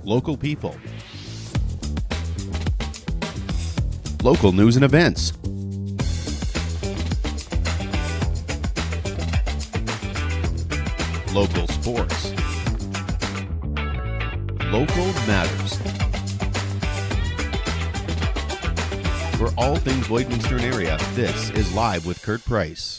local people, local news and events, local sports, local matters. For all things Lloydminster area, this is Live with Kurt Price.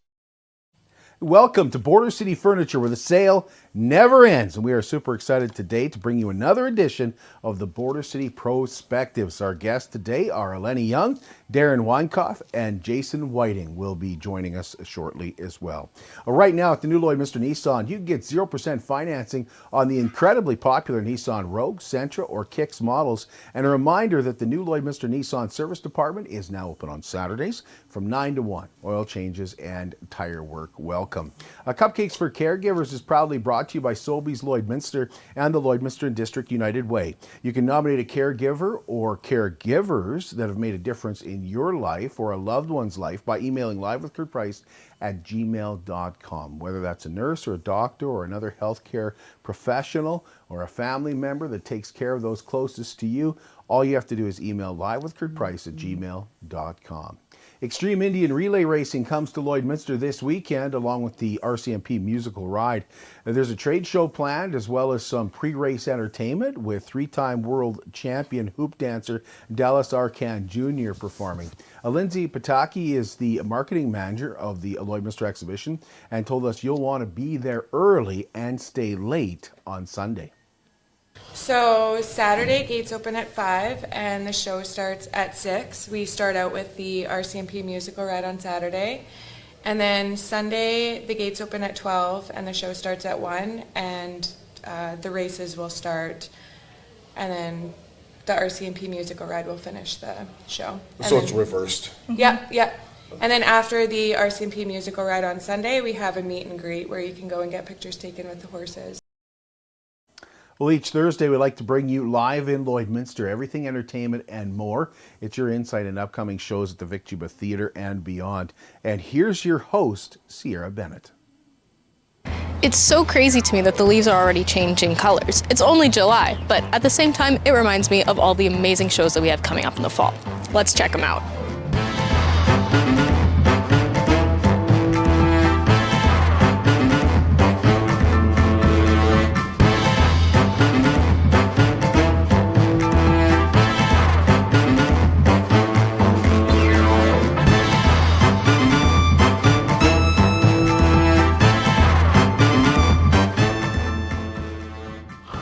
Welcome to Border City Furniture, where the sale never ends. And we are super excited today to bring you another edition of the Border City PROspectives. Our guests today are Elenee Young, Darren Weinkauf, and Jason Whiting will be joining us shortly as well. Right now at the new Lloydminster Nissan, you can get 0% financing on the incredibly popular Nissan Rogue, Sentra, or Kicks models. And a reminder that the new Lloydminster Nissan service department is now open on Saturdays from 9 to 1. Oil changes and tire work welcome. Cupcakes for Caregivers is proudly brought to you by Sobeys Lloydminster and the Lloydminster and District United Way. You can nominate a caregiver or caregivers that have made a difference in your life or a loved one's life by emailing livewithkurtprice@gmail.com. Whether that's a nurse or a doctor or another healthcare professional or a family member that takes care of those closest to you, all you have to do is email livewithkurtprice@gmail.com. Extreme Indian Relay Racing comes to Lloydminster this weekend along with the RCMP musical ride. There's a trade show planned as well as some pre-race entertainment with three-time world champion hoop dancer Dallas Arcan Jr. performing. Lindsay Pataki is the marketing manager of the Lloydminster exhibition and told us you'll want to be there early and stay late on Sunday. So Saturday, gates open at 5 and the show starts at 6. We start out with the RCMP musical ride on Saturday. And then Sunday, the gates open at 12 and the show starts at 1. And the races will start. And then the RCMP musical ride will finish the show. So it's reversed. Yeah. And then after the RCMP musical ride on Sunday, we have a meet and greet where you can go and get pictures taken with the horses. Well, each Thursday we like to bring you live in Lloydminster, everything entertainment and more. It's your insight in upcoming shows at the Vic Juba Theatre and beyond. And here's your host, Sierra Bennett. It's so crazy to me that the leaves are already changing colors. It's only July, but at the same time, it reminds me of all the amazing shows that we have coming up in the fall. Let's check them out.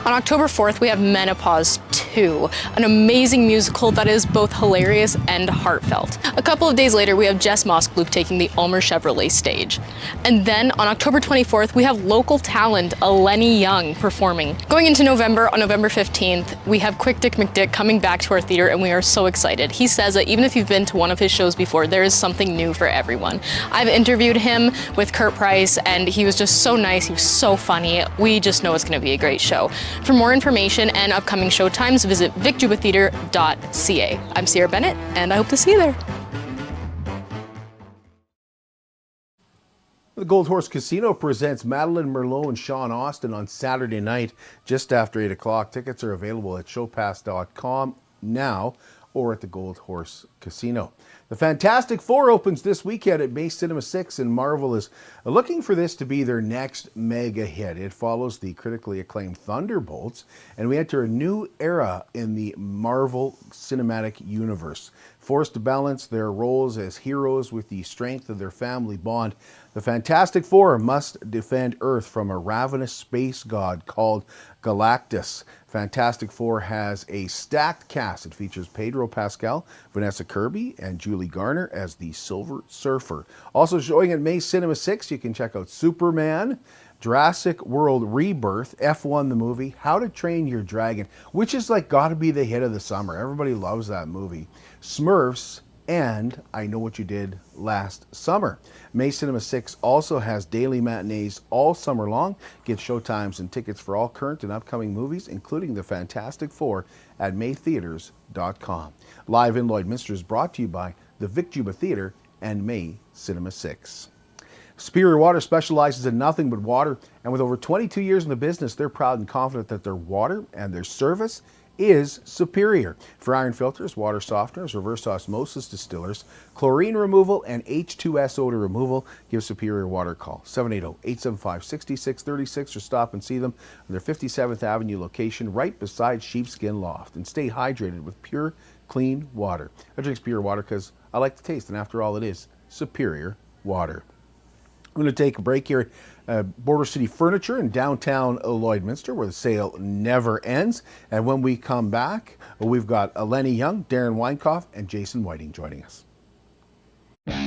On October 4th, we have Menopause 2, an amazing musical that is both hilarious and heartfelt. A couple of days later, we have Jess Moskluke taking the Ulmer Chevrolet stage. And then on October 24th, we have local talent Elenee Young performing. Going into November, on November 15th, we have Quick Dick McDick coming back to our theater, and we are so excited. He says that even if you've been to one of his shows before, there is something new for everyone. I've interviewed him with Kurt Price, and he was just so nice, he was so funny. We just know it's going to be a great show. For more information and upcoming show times, visit vicjubatheatre.ca. I'm Sierra Bennett, and I hope to see you there. The Gold Horse Casino presents Madeline Merlot and Sean Austin on Saturday night just after 8 o'clock. Tickets are available at showpass.com now or at the Gold Horse Casino. The Fantastic Four opens this weekend at May Cinema 6, and Marvel is looking for this to be their next mega hit. It follows the critically acclaimed Thunderbolts, and we enter a new era in the Marvel Cinematic Universe. Forced to balance their roles as heroes with the strength of their family bond, the Fantastic Four must defend Earth from a ravenous space god called Galactus. Fantastic Four has a stacked cast. It features Pedro Pascal, Vanessa Kirby, and Julie Garner as the Silver Surfer. Also showing at May Cinema 6, you can check out Superman, Jurassic World Rebirth, F1 the movie, How to Train Your Dragon, which is like gotta be the hit of the summer. Everybody loves that movie. Smurfs, and I Know What You Did Last Summer. May Cinema 6 also has daily matinees all summer long. Get showtimes and tickets for all current and upcoming movies, including The Fantastic Four, at maytheaters.com. Live in Lloydminster is brought to you by the Vic Juba Theatre and May Cinema 6. Superior Water specializes in nothing but water, and with over 22 years in the business, they're proud and confident that their water and their service is superior. For iron filters, water softeners, reverse osmosis distillers, chlorine removal, and H2S odor removal, give Superior Water a call. 780-875-6636 or stop and see them on their 57th Avenue location right beside Sheepskin Loft. And stay hydrated with pure, clean water. I drink Superior Water because I like the taste, and after all, it is Superior Water. I'm going to take a break here at Border City Furniture in downtown Lloydminster, where the sale never ends. And when we come back, we've got Elenee Young, Darren Weinkauf, and Jason Whiting joining us. At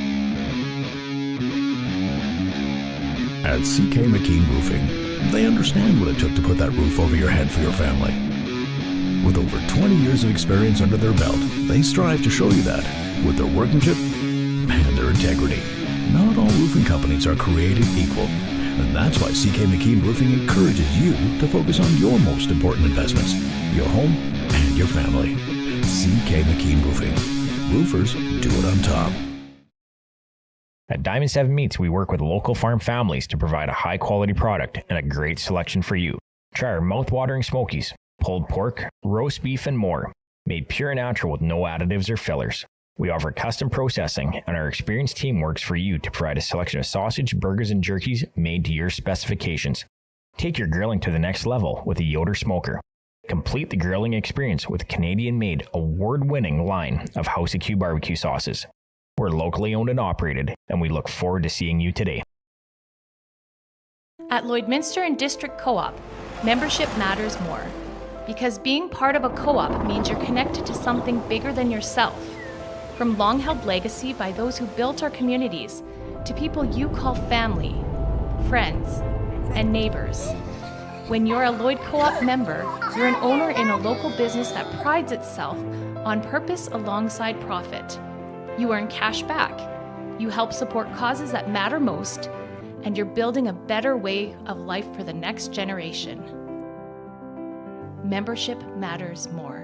CK McKean Roofing, they understand what it took to put that roof over your head for your family. With over 20 years of experience under their belt, they strive to show you that with their workmanship and their integrity. Not all roofing companies are created equal, and that's why CK McKean Roofing encourages you to focus on your most important investments, your home and your family. CK McKean Roofing. Roofers do it on top. At Diamond 7 Meats, we work with local farm families to provide a high-quality product and a great selection for you. Try our mouth-watering smokies, pulled pork, roast beef, and more, made pure and natural with no additives or fillers. We offer custom processing, and our experienced team works for you to provide a selection of sausage, burgers, and jerkies made to your specifications. Take your grilling to the next level with a Yoder smoker. Complete the grilling experience with Canadian-made, award-winning line of House of Q barbecue sauces. We're locally owned and operated, and we look forward to seeing you today. At Lloydminster and District Co-op, membership matters more. Because being part of a co-op means you're connected to something bigger than yourself. From long-held legacy by those who built our communities, to people you call family, friends, and neighbors. When you're a Lloyd Co-op member, you're an owner in a local business that prides itself on purpose alongside profit. You earn cash back, you help support causes that matter most, and you're building a better way of life for the next generation. Membership matters more.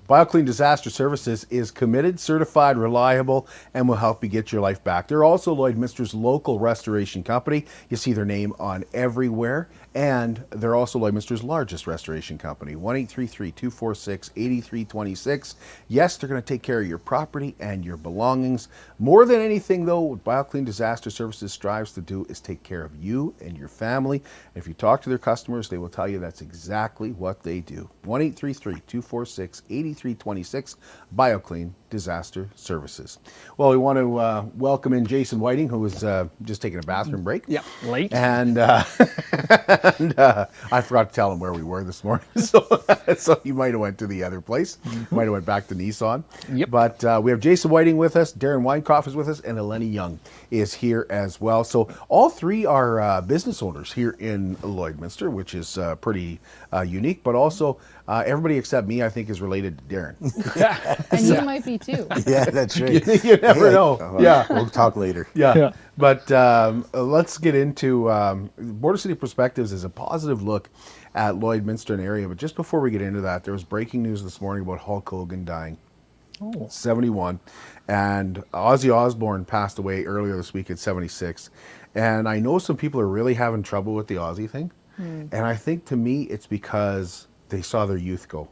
BioClean Disaster Services is committed, certified, reliable, and will help you get your life back. They're also Lloydminster's local restoration company. You see their name on everywhere. And they're also Lloydminster's largest restoration company, 1-833-246-8326. Yes, they're going to take care of your property and your belongings. More than anything, though, what BioClean Disaster Services strives to do is take care of you and your family. If you talk to their customers, they will tell you that's exactly what they do. 1-833-246-8326, BioClean Disaster Services. Well, we want to welcome in Jason Whiting, who was just taking a bathroom break. Yeah, late. And I forgot to tell him where we were this morning, so he might have went to the other place, might have went back to Nissan. Yep. But we have Jason Whiting with us, Darren Weinkauf is with us, and Elenee Young is here as well. So all three are business owners here in Lloydminster, which is pretty unique, but also everybody except me, I think, is related to Darren. And you might be too. Yeah, that's right. You never know. Yeah. We'll talk later. Yeah. But let's get into Border City PROspectives is a positive look at Lloydminster and area. But just before we get into that, there was breaking news this morning about Hulk Hogan dying. 71. And Ozzy Osbourne passed away earlier this week at 76. And I know some people are really having trouble with the Ozzy thing. And I think, to me, it's because they saw their youth go.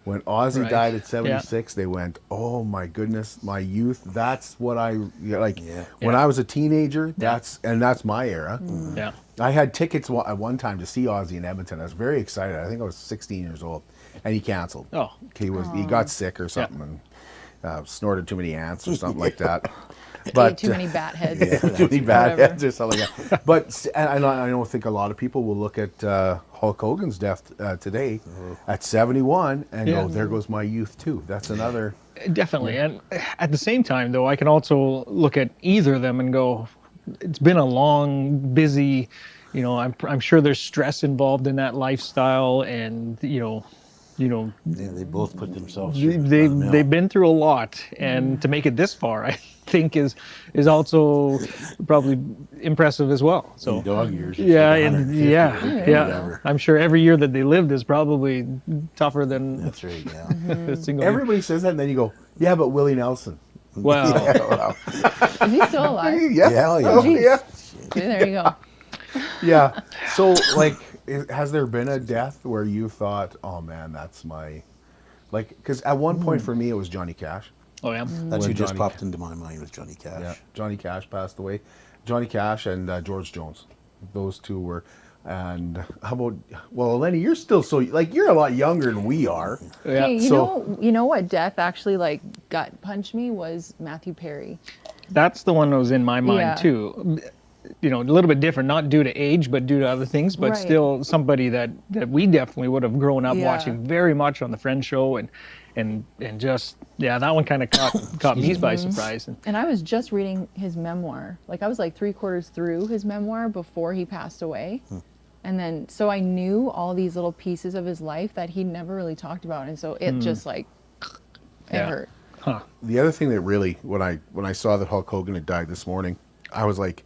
When Ozzy died at 76, they went, oh my goodness, my youth, that's what I, like, when I was a teenager, that's my era. Yeah. I had tickets at one time to see Ozzy in Edmonton. I was very excited. I think I was 16 years old, and he canceled. He got sick or something, and snorted too many ants or something like that. But ate too many bat heads. Too many bat heads or something like that. But I don't think a lot of people will look at Hulk Hogan's death today at 71 and go, there goes my youth too. That's another. Definitely. And at the same time, though, I can also look at either of them and go, it's been a long, busy, I'm sure there's stress involved in that lifestyle, and, you know, Yeah, they both put themselves they, through they the mill. they've been through a lot, and to make it this far, I think is also probably impressive as well. So In dog years, it's yeah, like and 150 yeah, or yeah. whatever. I'm sure every year that they lived is probably tougher than That's right, yeah. a single year. Everybody says that, and then you go, yeah, but Willie Nelson. Well, Is he still alive? Yeah. Yeah, yeah. Oh, yeah. See, there you go. Yeah. So, like, has there been a death where you thought, oh man, that's my, like, because at one point for me it was Johnny Cash. oh yeah. That's When who just Johnny- popped into my mind was Johnny Cash. Yeah, Johnny Cash passed away. Johnny Cash and George Jones, those two were. And how about? Well, Elenee, you're still so like you're a lot younger than we are. Yeah. Hey, So- you know what death actually like gut punched me was Matthew Perry. That's the one that was in my mind Yeah. too. You know, a little bit different, not due to age, but due to other things, but Right. still somebody that we definitely would have grown up Yeah. watching very much on the Friends show, and just, yeah, that one kind of caught me by surprise. And I was just reading his memoir. Like I was like 3/4 through his memoir before he passed away. And then, so I knew all these little pieces of his life that he never really talked about. And so it just like, it Yeah. hurt. The other thing that really, when I saw that Hulk Hogan had died this morning, I was like,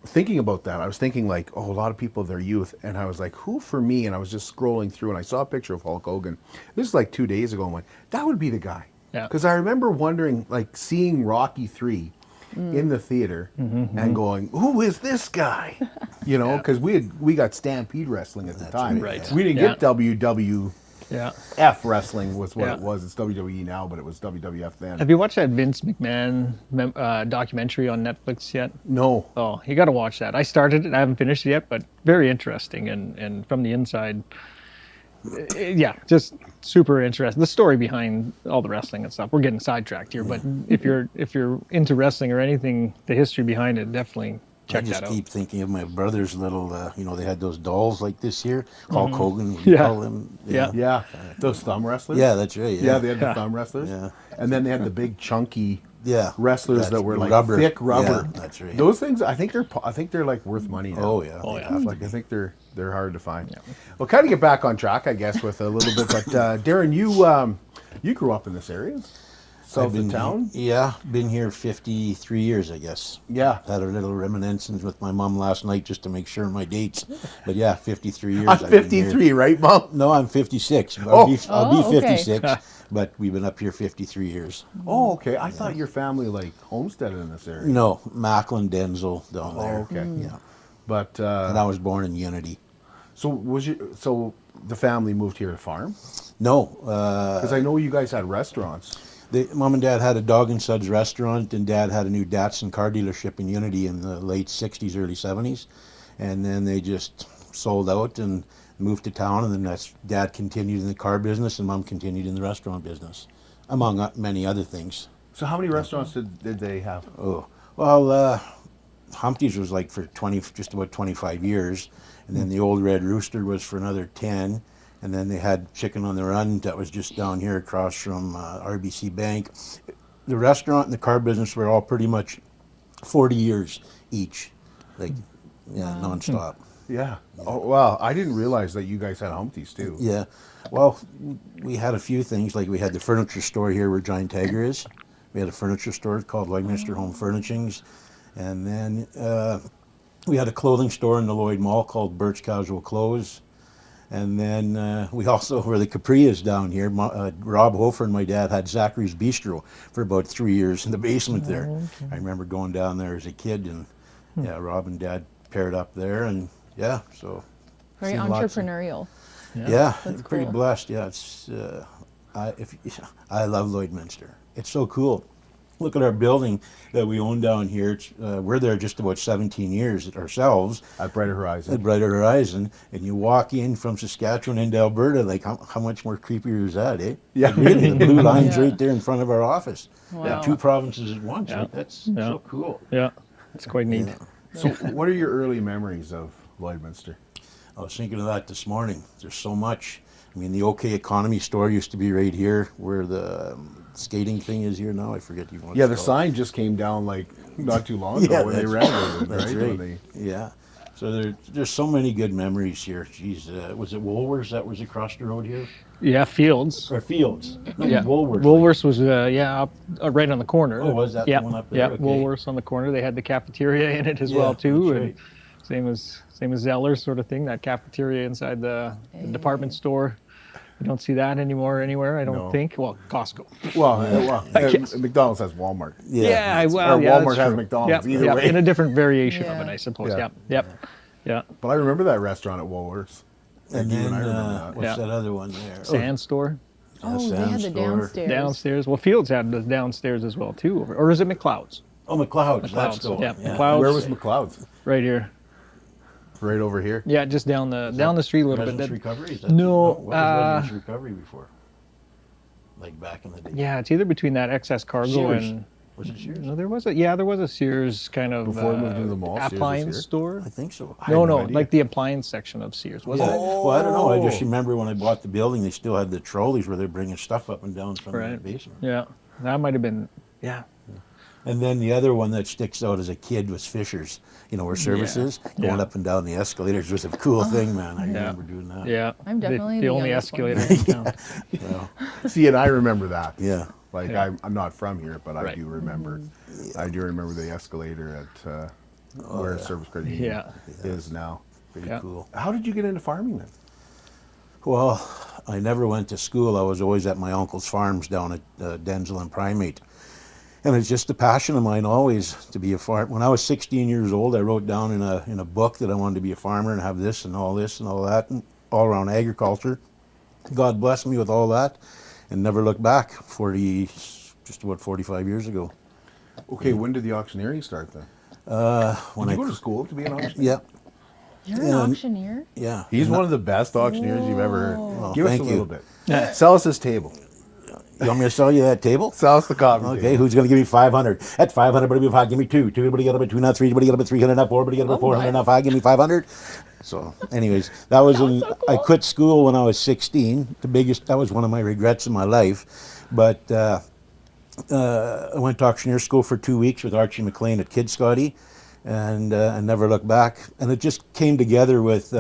thinking about that. I was thinking like, oh, a lot of people, their youth, and I was like, who for me? And I was just scrolling through, and I saw a picture of Hulk Hogan. This is like 2 days ago. And went, that would be the guy. Yeah. Because I remember wondering, like, seeing Rocky 3 in the theater and going, who is this guy? You know, because we got Stampede Wrestling at the time. right. We didn't Yeah. get WWF Yeah. Wrestling was what Yeah. it was. It's WWE now, but it was WWF then. Have you watched that Vince McMahon documentary on Netflix yet? No. Oh, you got to watch that. I started it. I haven't finished it yet, but very interesting. And from the inside, yeah, just super interesting. The story behind all the wrestling and stuff. We're getting sidetracked here, but if you're into wrestling or anything, the history behind it, definitely check I just that out. keep thinking of my brother's little, you know, they had those dolls like this here. Hulk Hogan, we Yeah. call them. Yeah. Yeah. Those thumb wrestlers? Yeah, that's right. Yeah, Yeah, they had the thumb wrestlers. Yeah. And then they had the big chunky yeah. wrestlers That's that were like rubber. thick rubber. Yeah, that's right. Those things, I think they're like worth money now. Oh, yeah. Oh, yeah. Like I think they're hard to find. Well, kind of get back on track, I guess, with a little bit. But Darren, you grew up in this area, south of town. Yeah, been here 53 years, I guess. Yeah. Had a little reminiscence with my mom last night just to make sure of my dates. But yeah, 53 years. I'm I've been 53, here. right, Mom? No, I'm 56. Oh. I'll be okay. 56, but we've been up here 53 years. Oh, okay. I thought your family like homesteaded in this area. No, Macklin, Denzel down there. Oh, okay. Yeah. But And I was born in Unity. so the family moved here to farm? No, Because I know you guys had restaurants. Mom and Dad had a Dog and Suds restaurant, and Dad had a new Datsun car dealership in Unity in the late 60s, early 70s. And then they just sold out and moved to town, and then Dad continued in the car business, and Mom continued in the restaurant business, among many other things. So how many restaurants did they have? Oh, well, Humpty's was like for just about 25 years, and then the Old Red Rooster was for another 10, and then they had Chicken on the Run that was just down here across from RBC Bank. The restaurant and the car business were all pretty much 40 years each, like nonstop. Yeah. Oh, wow. I didn't realize that you guys had Humpty's too. Yeah, well, we had a few things, like we had the furniture store here where Giant Tiger is. We had a furniture store called Lloydminster Home Furnishings, and then we had a clothing store in the Lloyd Mall called Birch Casual Clothes. And then we also, where the Capri is down here, Rob Hofer and my dad had Zachary's Bistro for about 3 years in the basement there. okay. I remember going down there as a kid, and yeah, Rob and Dad paired up there, and yeah, so. Very seen lots of- entrepreneurial. Yeah, That's pretty cool. blessed. Yeah, it's I love Lloydminster. It's so cool. Look at our building that we own down here. We're there just about 17 years ourselves. At Brighter Horizon. At Brighter Horizon, and you walk in from Saskatchewan into Alberta, like how much more creepier is that, eh? Yeah. Like, really, the blue line's Yeah. right there in front of our office. Wow. Two provinces at once. Yeah. Like, that's Yeah. so cool. Yeah, it's quite neat. Yeah. So what are your early memories of Lloydminster? I was thinking of that this morning. There's so much. I mean, the OK Economy store used to be right here where the skating thing is here now. I forget even what Yeah, it's the called. sign just came down like not too long ago when they renovated, That's right? right. When Yeah. So there's so many good memories here. Geez, was it Woolworths that was across the road here? Yeah, Fields. Or Fields? No, Yeah, Woolworths. Woolworths was up right on the corner. Oh, was that the Yep. one up there? Yep, Okay. Woolworths on the corner. They had the cafeteria in it as Yeah, well too, that's and right. same as Zeller's sort of thing. That cafeteria inside the department store. You don't see that anymore anywhere, I don't No. think. Well, Costco. Well, McDonald's has Walmart. Well, Or yeah, Walmart that's has true. McDonald's, Yep, either yep, way. in a different variation of Yeah. it, I suppose. Yeah. Yep. But I remember that restaurant at Woolworths. And Even then, I remember that. what's Yeah. that other one there? Sand store. Oh, they had Sam's the store. downstairs. Downstairs. Well, Fields had the downstairs as well too. Or is it McLeod's? Oh, McLeod's. That's McLeod's, the one. yeah. Yeah. McLeod's. Where was McLeod's? Right here. Right over here. Yeah, just down the street a little bit. Residence Recovery? Is that No, What was Residence Recovery before? Like back in the day? Yeah, it's either between that excess cargo Sears. and Was it Sears? no, there was a Sears kind of Before we moved into the mall, Sears was appliance here? store. I think so. had No, no no, idea. like the appliance section of Sears, wasn't it? Well, I don't know. I just remember when I bought the building, they still had the trolleys where they're bringing stuff up and down from the Right. basement. Yeah, that might have been. Yeah, And then the other one that sticks out as a kid was Fisher's. You know, where services going Yeah. up and down the escalators was a cool thing, man. I remember doing that. yeah. I'm definitely the the only youngest one. escalator in town. Well, See, and I remember that. yeah. Like Yeah. I'm not from here, but I Right. do remember. I do remember the escalator at where Service Credit Union Yeah. is now. Pretty Yeah. cool. How did you get into farming then? Well, I never went to school. I was always at my uncle's farms down at Denzel and Primate. And it's just a passion of mine always to be a farmer. When I was 16 years old, I wrote down in a book that I wanted to be a farmer and have this and all that, and all around agriculture. God blessed me with all that, and never looked back. Just about 45 years ago. Okay, when did the auctioneering start then? When Did I you go to school to be an auctioneer? yeah, You're an Yeah. auctioneer? yeah. He's one of the best auctioneers you've ever heard. Well, Give us a thank little you. bit. Sell us this table. You want me to sell you that table? Sell us the coffee Okay, table. who's going to give me 500? At 500, everybody give me 5. Give me 2. 2, everybody get up at 2, now 3, everybody get up at 300, now 4, everybody get up at 400, now 5, give me 500. So, anyways, that was in, I quit school when I was 16. That was one of my regrets in my life. But I went to auctioneer school for 2 weeks with Archie McLean at Kid Scotty, and never looked back. And it just came together with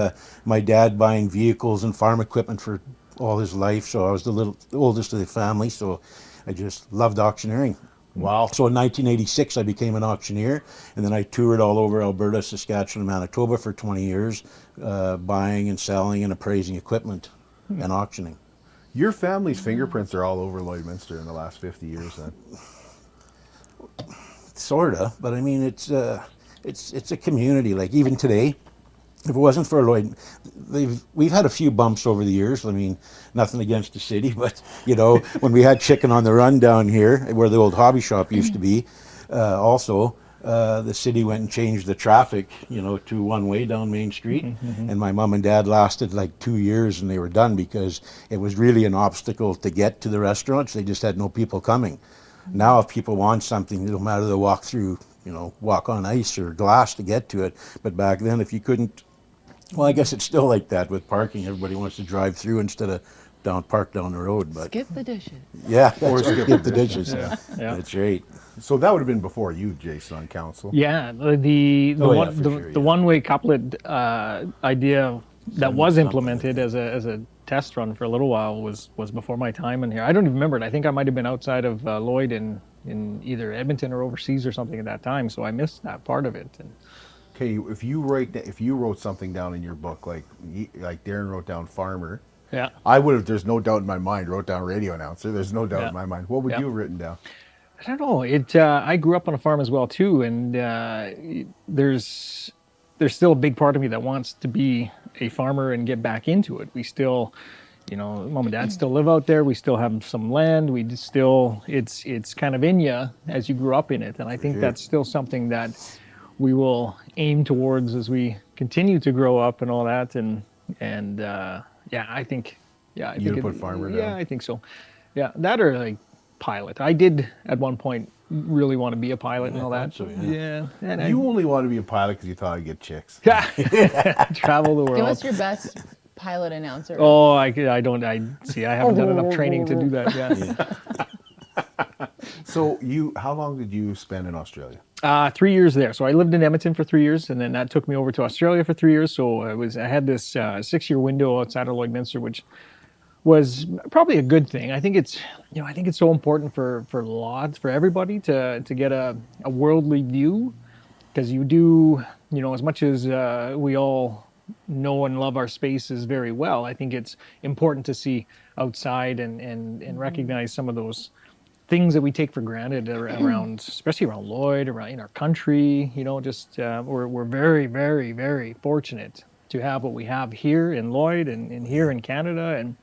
my dad buying vehicles and farm equipment for all his life. So I was the oldest of the family, so I just loved auctioneering. Wow. So in 1986, I became an auctioneer, and then I toured all over Alberta, Saskatchewan, and Manitoba for 20 years, buying and selling and appraising equipment and auctioning. Your family's fingerprints are all over Lloydminster in the last 50 years then. Sorta, but I mean, it's a community. Like even today, if it wasn't for Lloyd, we've had a few bumps over the years. I mean, nothing against the city, but you know, when we had Chicken on the Run down here, where the old hobby shop used to be, the city went and changed the traffic, you know, to one way down Main Street. And my mom and dad lasted like 2 years and they were done because it was really an obstacle to get to the restaurants. They just had no people coming. Now if people want something, it don't matter, they walk on ice or glass to get to it. But back then, if you couldn't, well, I guess it's still like that with parking. Everybody wants to drive through instead of park down the road. But Skip the dishes. yeah, or skip the dishes. Yeah. That's right. So that would have been before you, Jason, on council. Yeah, the Oh, yeah, one for the, sure, the yeah. one-way couplet idea that was Something implemented like as a test run for a little while was before my time in here. I don't even remember it. I think I might have been outside of Lloyd in either Edmonton or overseas or something at that time, so I missed that part of it. And Okay, if you wrote something down in your book, like Darren wrote down farmer, yeah, I would have, there's no doubt in my mind, wrote down radio announcer. There's no doubt Yeah. in my mind. What would Yeah. you have written down? I don't know. I grew up on a farm as well too, and there's still a big part of me that wants to be a farmer and get back into it. We still, mom and dad still live out there. We still have some land. We just still, it's kind of in you as you grew up in it, and I think that's still something that we will aim towards as we continue to grow up and all that. And I think You'd put farmer Yeah, down? I think so. Yeah, that or like pilot. I did at one point really want to be a pilot and all that. thought so, yeah. And You only want to be a pilot because you thought I'd get chicks. travel the world. Give us your best pilot announcer. Oh, I haven't done enough training to do that. Yeah. So how long did you spend in Australia? 3 years there. So I lived in Edmonton for 3 years, and then that took me over to Australia for 3 years. So I had this 6-year window outside of Lloydminster, which was probably a good thing. I think it's, I think it's so important for for everybody to get a worldly view, because you do, as much as we all know and love our spaces very well, I think it's important to see outside and recognize some of those things that we take for granted around, especially around Lloyd, around in our country. We're very, very, very fortunate to have what we have here in Lloyd and here in Canada, and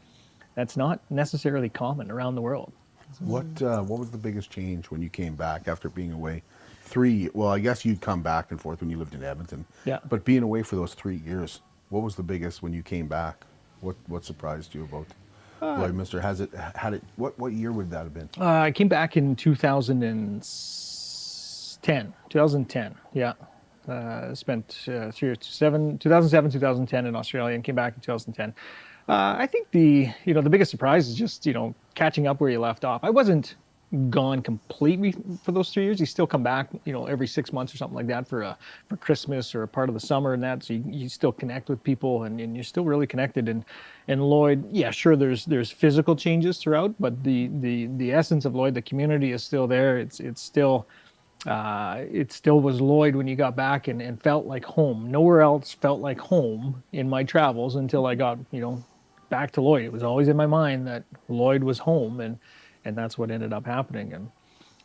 that's not necessarily common around the world. What was the biggest change when you came back after being away 3? Well, I guess you'd come back and forth when you lived in Edmonton. Yeah. But being away for those 3 years, what was the biggest when you came back? What surprised you about Lloydminster? What year would that have been? I came back in 2010. 2010, yeah. Spent 2007, 2010 in Australia and came back in 2010. I think the biggest surprise is just, catching up where you left off. I wasn't gone completely for those 3 years. You still come back, every 6 months or something like that for Christmas or a part of the summer and that. So you still connect with people and you're still really connected. And Lloyd, yeah, sure, there's physical changes throughout, but the essence of Lloyd, the community is still there. It still was Lloyd when you got back and felt like home. Nowhere else felt like home in my travels until I got, back to Lloyd. It was always in my mind that Lloyd was home, and that's what ended up happening. And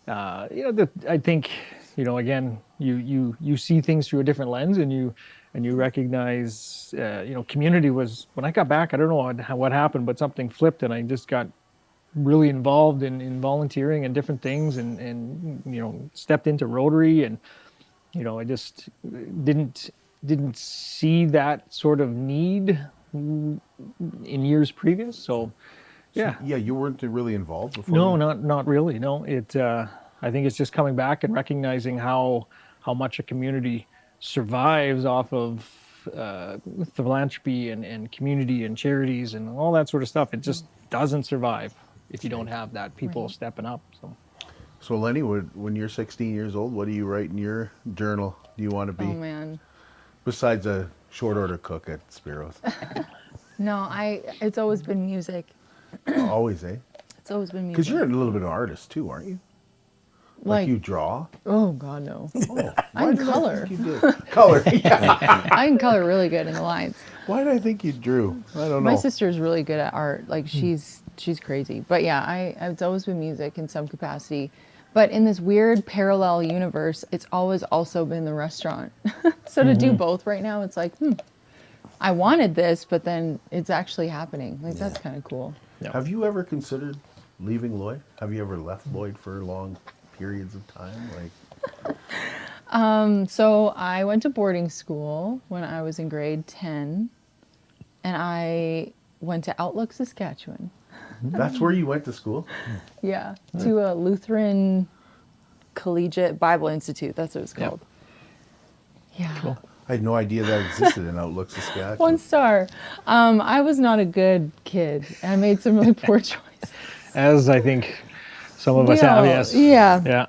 I think, again, you see things through a different lens, and you recognize, community was, when I got back, I don't know what happened, but something flipped, and I just got really involved in volunteering and different things, and stepped into Rotary, and I just didn't see that sort of need in years previous. So yeah, you weren't really involved before. No, not really. No, I think it's just coming back and recognizing how much a community survives off of philanthropy and community and charities and all that sort of stuff. It just doesn't survive if you don't have that people stepping up. So Elenee, when you're 16 years old, what do you write in your journal? Do you want to be? Oh man. Besides a short order cook at Spiro's. No, it's always been music. Always, eh? It's always been music. Because you're a little bit of an artist too, aren't you? Like you draw? Oh God, no. Oh, I can color. Color, yeah. I can color really good in the lines. Why did I think you drew? I don't know. My sister's really good at art. Like she's crazy. But yeah, it's always been music in some capacity. But in this weird parallel universe, it's always also been the restaurant. So to do both right now, it's like, I wanted this, but then it's actually happening. Like that's kind of cool. Yeah. Have you ever considered leaving Lloyd? Have you ever left Lloyd for long periods of time? So I went to boarding school when I was in grade 10, and I went to Outlook, Saskatchewan. That's where you went to school? Yeah, to a Lutheran Collegiate Bible Institute. That's what it's called. Yeah. Cool. I had no idea that existed in Outlook, Saskatchewan. 1 star. I was not a good kid. I made some really poor choices. As I think some of us have, yes. Yeah. Yeah.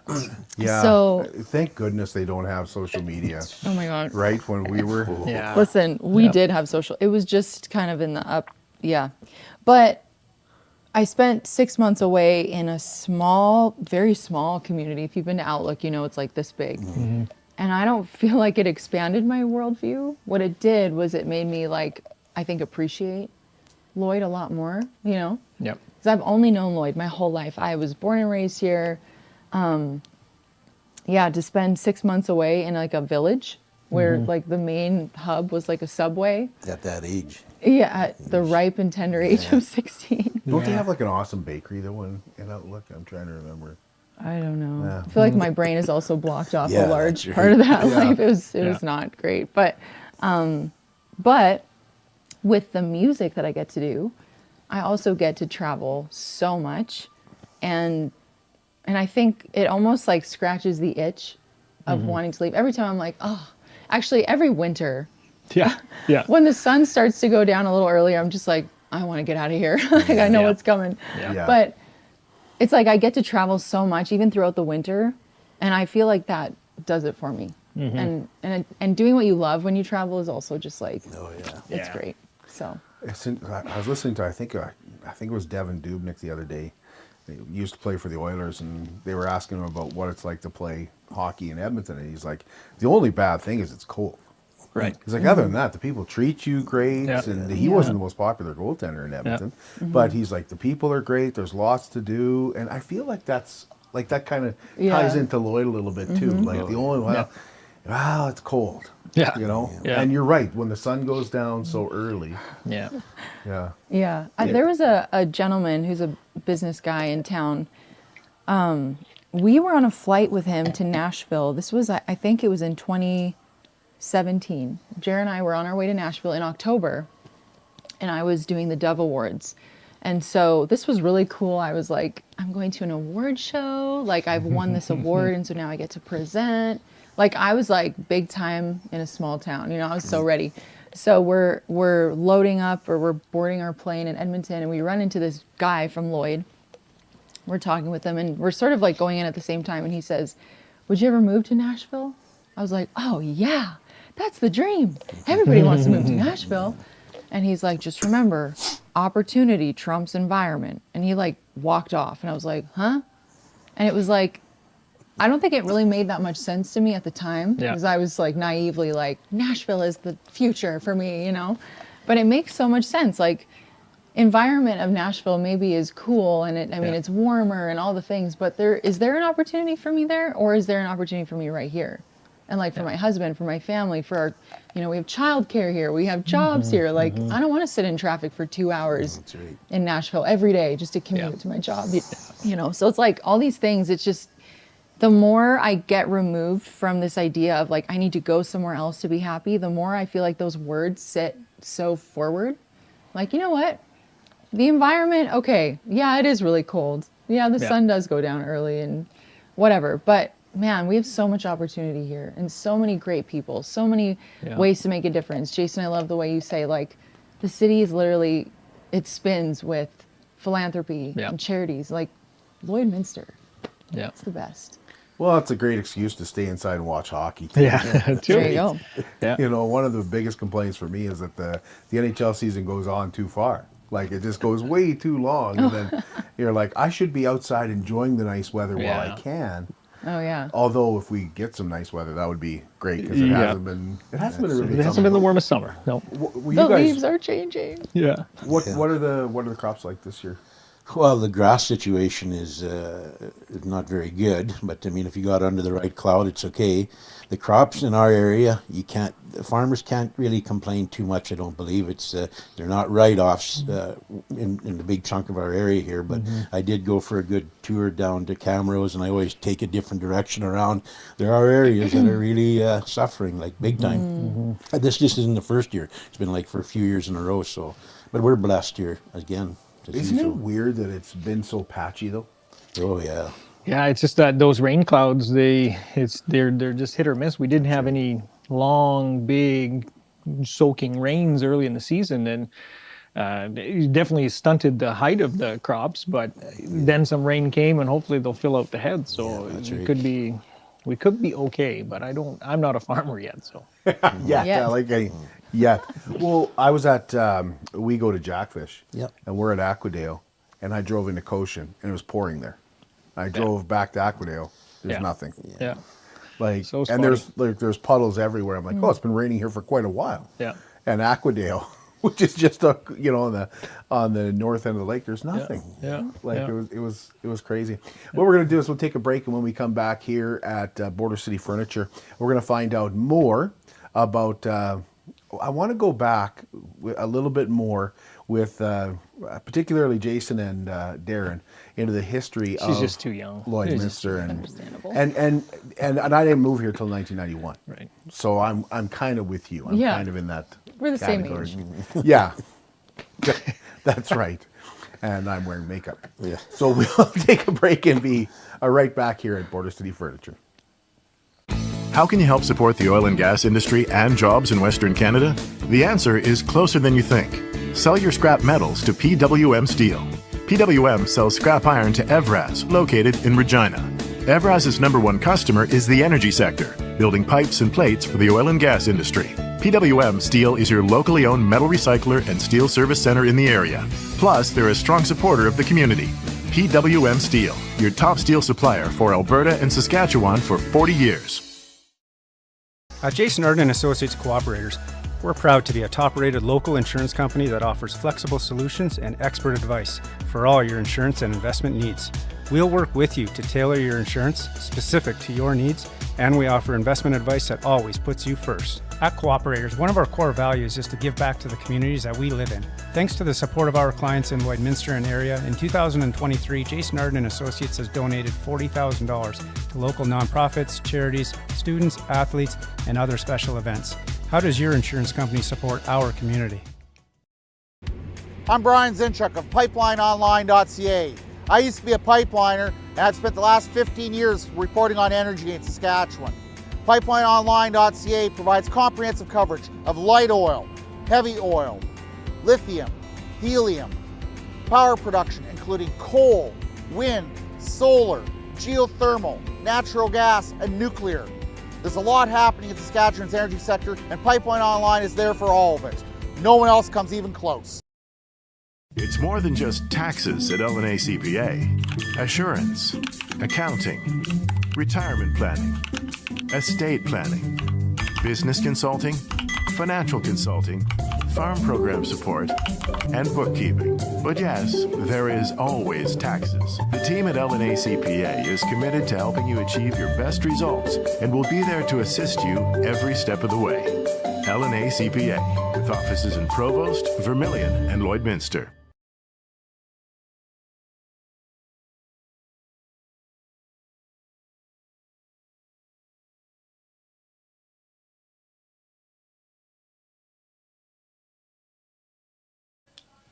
Yeah. So thank goodness they don't have social media. Oh my God. Right when we were. Yeah. Listen, we did have social. It was just kind of in the up. Yeah. But I spent 6 months away in a small, very small community. If you've been to Outlook, it's like this big. Mm-hmm. And I don't feel like it expanded my worldview. What it did was it made me I think appreciate Lloyd a lot more, Yep. Because I've only known Lloyd my whole life. I was born and raised here. To spend 6 months away in a village where the main hub was a subway. At that age. Yeah, at the ripe and tender age of 16. Don't they have an awesome bakery though in Outlook? I'm trying to remember. I don't know. Yeah. I feel like my brain is also blocked off Yeah, a large that's part of that Yeah. life. It was not great. But with the music that I get to do, I also get to travel so much, and I think it almost scratches the itch of wanting to leave. Every time I'm like, actually every winter. Yeah. Yeah. When the sun starts to go down a little earlier, I'm just like, I want to get out of here. I know what's coming. Yeah. But it's I get to travel so much, even throughout the winter, and I feel like that does it for me. Mm-hmm. And doing what you love when you travel is also just Oh yeah. it's great. So I was listening to, I think I think it was Devin Dubnyk the other day. He used to play for the Oilers, and they were asking him about what it's like to play hockey in Edmonton. And he's like, the only bad thing is it's cold. Right. He's like, other than that, the people treat you great. Yeah. And he wasn't the most popular goaltender in Edmonton. But he's like, the people are great. There's lots to do. And I feel like that's, like that kind of ties into Lloyd a little bit too. Like the only, well, it's cold. Yeah. You know? Yeah. And you're right. When the sun goes down so early. Yeah. Yeah. There was a gentleman who's a business guy in town. We were on a flight with him to Nashville. This was, I think it was in 2017. Jared and I were on our way to Nashville in October, and I was doing the Dove Awards. And so this was really cool. I was like, I'm going to an award show. Like, I've won this award, and so now I get to present. Like, I was like big time in a small town. You know, I was so ready. So we're loading up, or we're boarding our plane in Edmonton, and we run into this guy from Lloyd. We're talking with him, and we're sort of like going in at the same time. And he says, "Would you ever move to Nashville?" I was like, "Oh yeah, that's the dream. Everybody wants to move to Nashville." And he's like, "Just remember, opportunity trumps environment." And he like walked off, and I was like, "Huh?" And it was like, I don't think it really made that much sense to me at the time, because I was like naively like, Nashville is the future for me, you know? But it makes so much sense. Like, environment of Nashville maybe is cool, and I mean, it's warmer and all the things, but is there an opportunity for me there, or is there an opportunity for me right here? And like for my husband, for my family, for our, you know, we have childcare here, we have jobs here. Like, I don't want to sit in traffic for 2 hours in Nashville every day just to commute to my job, you know? So it's like all these things, it's just, the more I get removed from this idea of like, I need to go somewhere else to be happy, the more I feel like those words sit so forward. Like, you know what? The environment, okay, yeah, it is really cold. Yeah, the sun does go down early and whatever. But man, we have so much opportunity here, and so many great people, so many ways to make a difference. Jason, I love the way you say, like, the city is literally, it spins with philanthropy and charities, like Lloydminster. Yeah. It's the best. Well, it's a great excuse to stay inside and watch hockey. Yeah. There you go. Yeah. You know, one of the biggest complaints for me is that the NHL season goes on too far. Like, it just goes way too long. And then you're like, I should be outside enjoying the nice weather while I can. Oh, yeah. Although, if we get some nice weather, that would be great, because it hasn't been a really It hasn't been the warmest summer. No. The leaves are changing. Yeah. What are the crops like this year? Well, the grass situation is not very good, but I mean, if you got under the right cloud, it's okay. The crops in our area, the farmers can't really complain too much. I don't believe they're not write-offs in the big chunk of our area here. But I did go for a good tour down to Camrose, and I always take a different direction around. There are areas that are really suffering, like big time. This just isn't the first year. It's been like for a few years in a row. So, but we're blessed here again. Isn't it weird that it's been so patchy though? Oh yeah. Yeah, it's just that those rain clouds, they're just hit or miss. We didn't have any long, big, soaking rains early in the season, and it definitely stunted the height of the crops. But then some rain came, and hopefully they'll fill out the head. So we could be okay. But I'm not a farmer yet, so. Yeah. Well, I was at, we go to Jackfish, and we're at Aquadale, and I drove into Cochin, and it was pouring there. I drove back to Aquadale, there's nothing. Yeah. Like, So and there's puddles everywhere. I'm like, oh, it's been raining here for quite a while. Yeah. And Aquadale, which is just on the north end of the lake, there's nothing. It was crazy. What we're gonna do is we'll take a break, and when we come back here at Border City Furniture, we're gonna find out more about. I want to go back a little bit more with particularly Jason and Darren into the history of just too young. Lloydminster, and understandable. And I didn't move here till 1991. Right. So I'm kind of with you. I'm kind of in that. We're the category. same age. Yeah, that's right. And I'm wearing makeup. Yeah. So we'll take a break and be right back here at Border City Furniture. How can you help support the oil and gas industry and jobs in Western Canada? The answer is closer than you think. Sell your scrap metals to PWM Steel. PWM sells scrap iron to Evraz, located in Regina. Evraz's #1 customer is the energy sector, building pipes and plates for the oil and gas industry. PWM Steel is your locally owned metal recycler and steel service center in the area. Plus, they're a strong supporter of the community. PWM Steel, your top steel supplier for Alberta and Saskatchewan for 40 years. At Jason Arden Associates Cooperators, we're proud to be a top-rated local insurance company that offers flexible solutions and expert advice for all your insurance and investment needs. We'll work with you to tailor your insurance specific to your needs, and we offer investment advice that always puts you first. At Cooperators, one of our core values is to give back to the communities that we live in. Thanks to the support of our clients in Lloydminster and area, in 2023, Jason Arden Associates has donated $40,000 to local nonprofits, charities, students, athletes, and other special events. How does your insurance company support our community? I'm Brian Zinchuk of PipelineOnline.ca. I used to be a pipeliner, and I've spent the last 15 years reporting on energy in Saskatchewan. PipelineOnline.ca provides comprehensive coverage of light oil, heavy oil, lithium, helium, power production including coal, wind, solar, geothermal, natural gas, and nuclear. There's a lot happening in Saskatchewan's energy sector, and Pipeline Online is there for all of it. No one else comes even close. It's more than just taxes at Elenee CPA. Assurance, accounting, retirement planning, estate planning, business consulting, financial consulting, farm program support, and bookkeeping. But yes, there is always taxes. The team at Elenee CPA is committed to helping you achieve your best results and will be there to assist you every step of the way. Elenee CPA, with offices in Provost, Vermilion, and Lloydminster.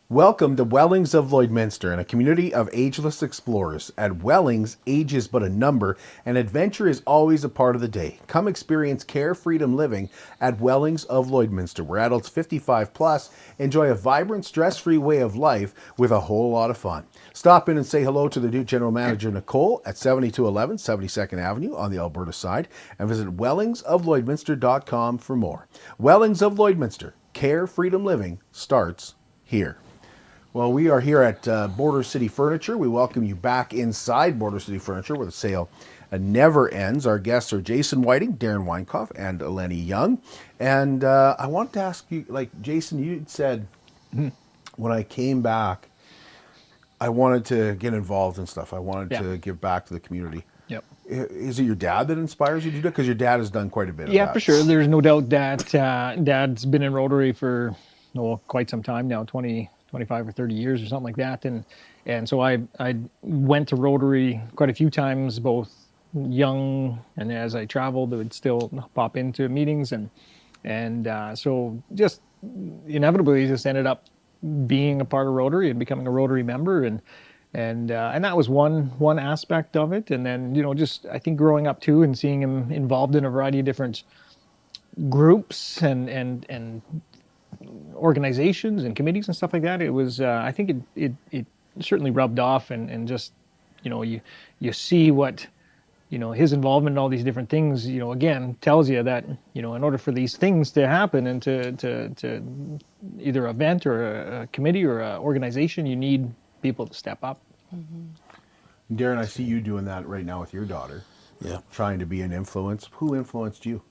Welcome to Wellings of Lloydminster and a community of ageless explorers. At Wellings, age is but a number and adventure is always a part of the day. Come experience care freedom living at Wellings of Lloydminster, where adults 55 plus enjoy a vibrant, stress-free way of life with a whole lot of fun. Stop in and say hello to the new General Manager Nicole at 7211 72nd Avenue on the Alberta side and visit wellingsoflloydminster.com for more. Wellings of Lloydminster, care freedom living starts here. Well, we are here at Border City Furniture. We welcome you back inside Border City Furniture, where the sale never ends. Our guests are Jason Whiting, Darren Weinkauf, and Elenee Young. And I want to ask you, like, Jason, you said when I came back, I wanted to get involved in stuff. I wanted to give back to the community. Yep. Is it your dad that inspires you to do it? Because your dad has done quite a bit of that. Yeah, for sure. There's no doubt that Dad's been in Rotary for quite some time now, 25 or 30 years or something like that. And so I went to Rotary quite a few times, both young and as I traveled, I would still pop into meetings. And so just inevitably just ended up being a part of Rotary and becoming a Rotary member. And that was one aspect of it. And then, just I think growing up too and seeing him involved in a variety of different groups and organizations and committees and stuff like that, it was I think it certainly rubbed off and just you see what his involvement in all these different things again tells you that in order for these things to happen and to either a event or a committee or an organization, you need people to step up. Mm-hmm. Darren, I see you doing that right now with your daughter. Yeah, trying to be an influence. Who influenced you?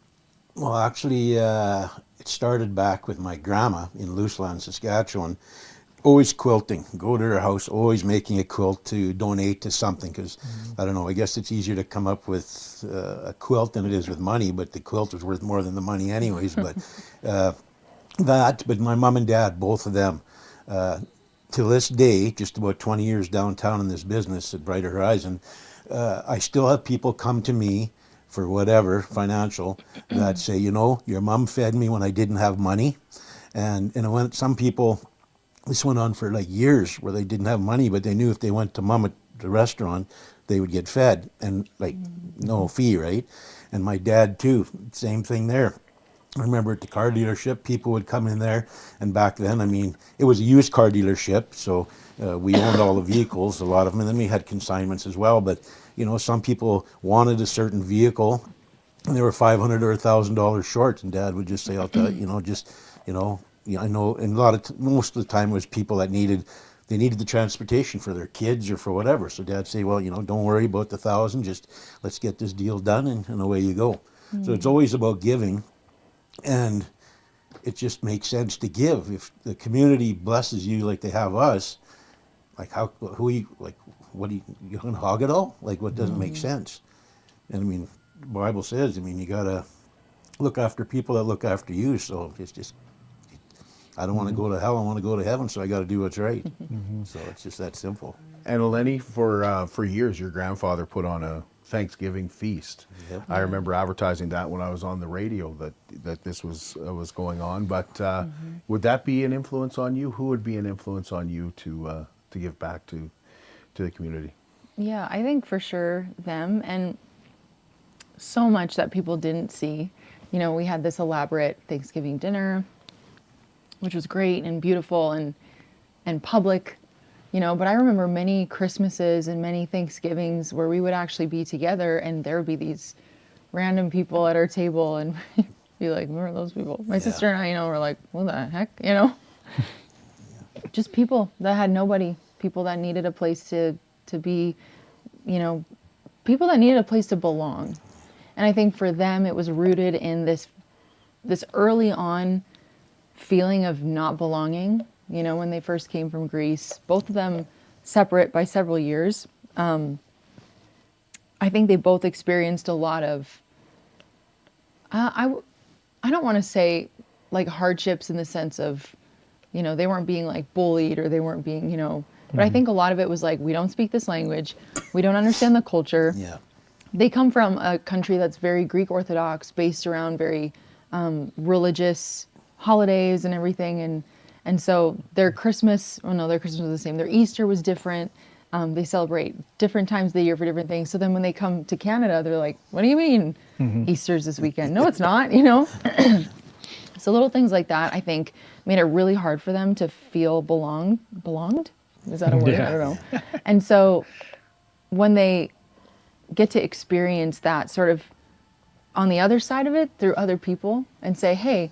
Well, actually, it started back with my grandma in Luceland, Saskatchewan. Always quilting. Go to her house, always making a quilt to donate to something. Because, I don't know, I guess it's easier to come up with a quilt than it is with money, but the quilt was worth more than the money anyways. But but my mom and dad, both of them, to this day, just about 20 years downtown in this business at Brighter Horizon, I still have people come to me for whatever financial that say, your mom fed me when I didn't have money. And when some people, this went on for like years where they didn't have money, but they knew if they went to mom at the restaurant, they would get fed and no fee, right? And my dad too, same thing there. I remember at the car dealership, people would come in there, and back then, it was a used car dealership, so we owned all the vehicles, a lot of them, and then we had consignments as well, but some people wanted a certain vehicle, and they were $500 or $1,000 short, and Dad would just say, "I'll tell you, I know." And most of the time it was people that needed the transportation for their kids or for whatever. So Dad'd say, "Well, don't worry about the 1,000. Just let's get this deal done, and away you go." So it's always about giving, and it just makes sense to give. If the community blesses you like they have us, like what you gonna hog it all? Like, what doesn't make sense? And I mean, the Bible says, you gotta look after people that look after you. So it's just, I don't want to go to hell. I want to go to heaven. So I got to do what's right. So it's just that simple. And Elenee, for years, your grandfather put on a Thanksgiving feast. Yep. I remember advertising that when I was on the radio that this was going on. But would that be an influence on you? Who would be an influence on you to give back to the community? Yeah, I think for sure them, and so much that people didn't see. We had this elaborate Thanksgiving dinner, which was great and beautiful and public, but I remember many Christmases and many Thanksgivings where we would actually be together and there would be these random people at our table and be like, "Who are those people?" My sister and I, were like, "What the heck?" Just people that had nobody, people that needed a place to be, people that needed a place to belong. And I think for them, it was rooted in this early on feeling of not belonging. When they first came from Greece, both of them separate by several years. I think they both experienced a lot of, I don't want to say like hardships in the sense of, they weren't being like bullied or they weren't being, but I think a lot of it was like, we don't speak this language. We don't understand the culture. Yeah. They come from a country that's very Greek Orthodox, based around very religious holidays and everything. And so their Christmas was the same. Their Easter was different. They celebrate different times of the year for different things. So then when they come to Canada, they're like, "What do you mean Easter's this weekend?" No, it's not, So little things like that, I think, made it really hard for them to feel belonged. Is that a word? Yeah. I don't know. And so when they get to experience that sort of on the other side of it through other people and say, "Hey,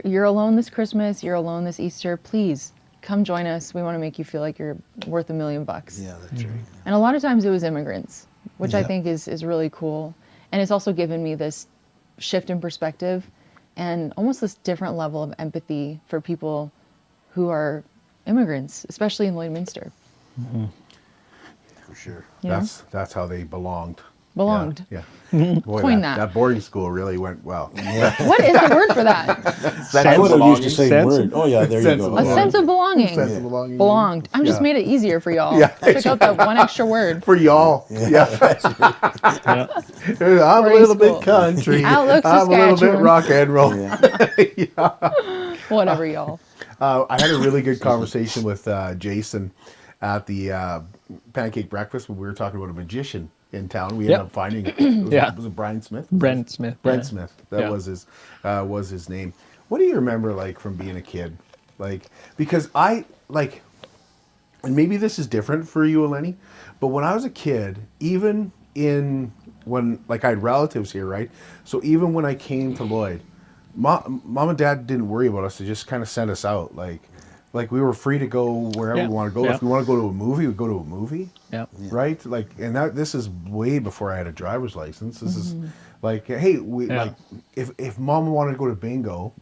you're alone this Christmas, you're alone this Easter, please come join us. We want to make you feel like you're worth $1 million." Yeah, that's right. And a lot of times it was immigrants, which I think is really cool. And it's also given me this shift in perspective and almost this different level of empathy for people who are immigrants, especially in Lloydminster. For sure. That's how they belonged. Yeah. Boy, Coined that boarding school really went well. What is the word for that? I would have used the same word. Oh yeah, there you go. A sense of belonging. Sense of belonging. Belonged. I'm just made it easier for y'all. Yeah. I took out that one extra word. For y'all. Yeah. I'm a little bit country. Outlook, I'm a little bit rock and roll. Whatever, y'all. I had a really good conversation with Jason at the pancake breakfast when we were talking about a magician in town. We ended up finding it. Was it Brian Smith? Brent Smith. Brent Smith. That was his name. What do you remember like from being a kid? Like, because I like, and maybe this is different for you, Elenee, but when I was a kid, even when I had relatives here, right? So even when I came to Lloyd, Mom and Dad didn't worry about us. They just kind of sent us out. Like we were free to go wherever we want to go. If we want to go to a movie, we go to a movie. Yeah. Right? Like, and this is way before I had a driver's license. This is like, hey, like if Mom wanted to go to bingo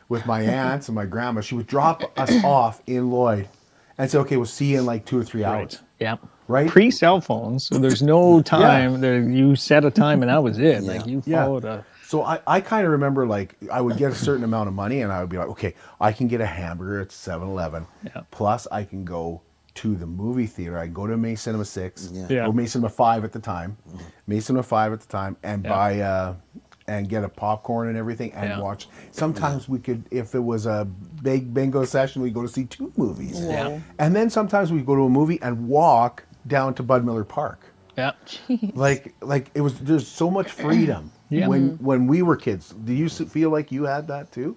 with my aunts and my grandma, she would drop us off in Lloyd and say, "Okay, we'll see you in like 2 or 3 hours." Right. Yeah. Right? Pre-cell phones, so there's no time. There, you set a time and that was it. Like you followed a... So I kind of remember like I would get a certain amount of money and I would be like, okay, I can get a hamburger at 7-Eleven. Plus I can go to the movie theater. I go to May Cinema 6 or May Cinema 5 at the time. May Cinema 5 at the time and buy and get a popcorn and everything and watch. Sometimes we could, if it was a big bingo session, we'd go to see 2 movies. Whoa. And then sometimes we'd go to a movie and walk down to Bud Miller Park. Yeah. Jeez. Like it was, there's so much freedom. When we were kids. Do you feel like you had that too?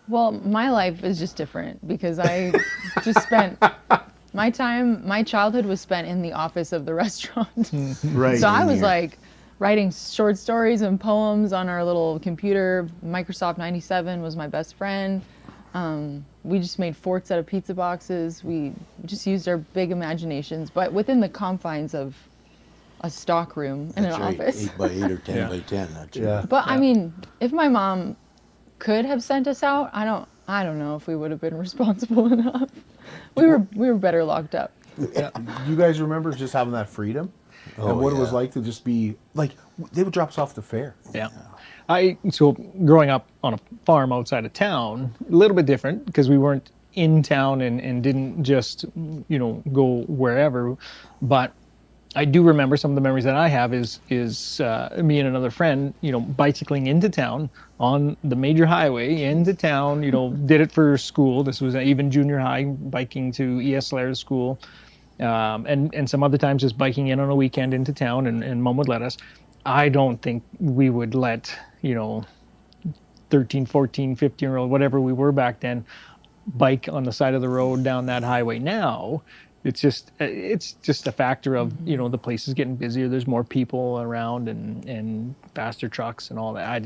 Well, my life is just different because I just spent my childhood was spent in the office of the restaurant. Right. So I was like, writing short stories and poems on our little computer. Microsoft 97 was my best friend. We just made forts out of pizza boxes. We just used our big imaginations, but within the confines of a stock room in That's an right, office. 8 by 8 or 10 by 10. That's right. But I mean, if my mom could have sent us out, I don't know if we would have been responsible enough. We were better locked up. You guys remember just having that freedom? And what it was like to just be, like, they would drop us off at the fair. Yeah. So growing up on a farm outside of town, a little bit different because we weren't in town and didn't just, go wherever. But I do remember some of the memories that I have is me and another friend, bicycling into town on the major highway into town, did it for school. This was even junior high, biking to E.S. Laird's school. And some other times just biking in on a weekend into town and mom would let us. I don't think we would let, 13, 14, 15-year-old, whatever we were back then, bike on the side of the road down that highway now. It's just a factor of, the place is getting busier. There's more people around and faster trucks and all that.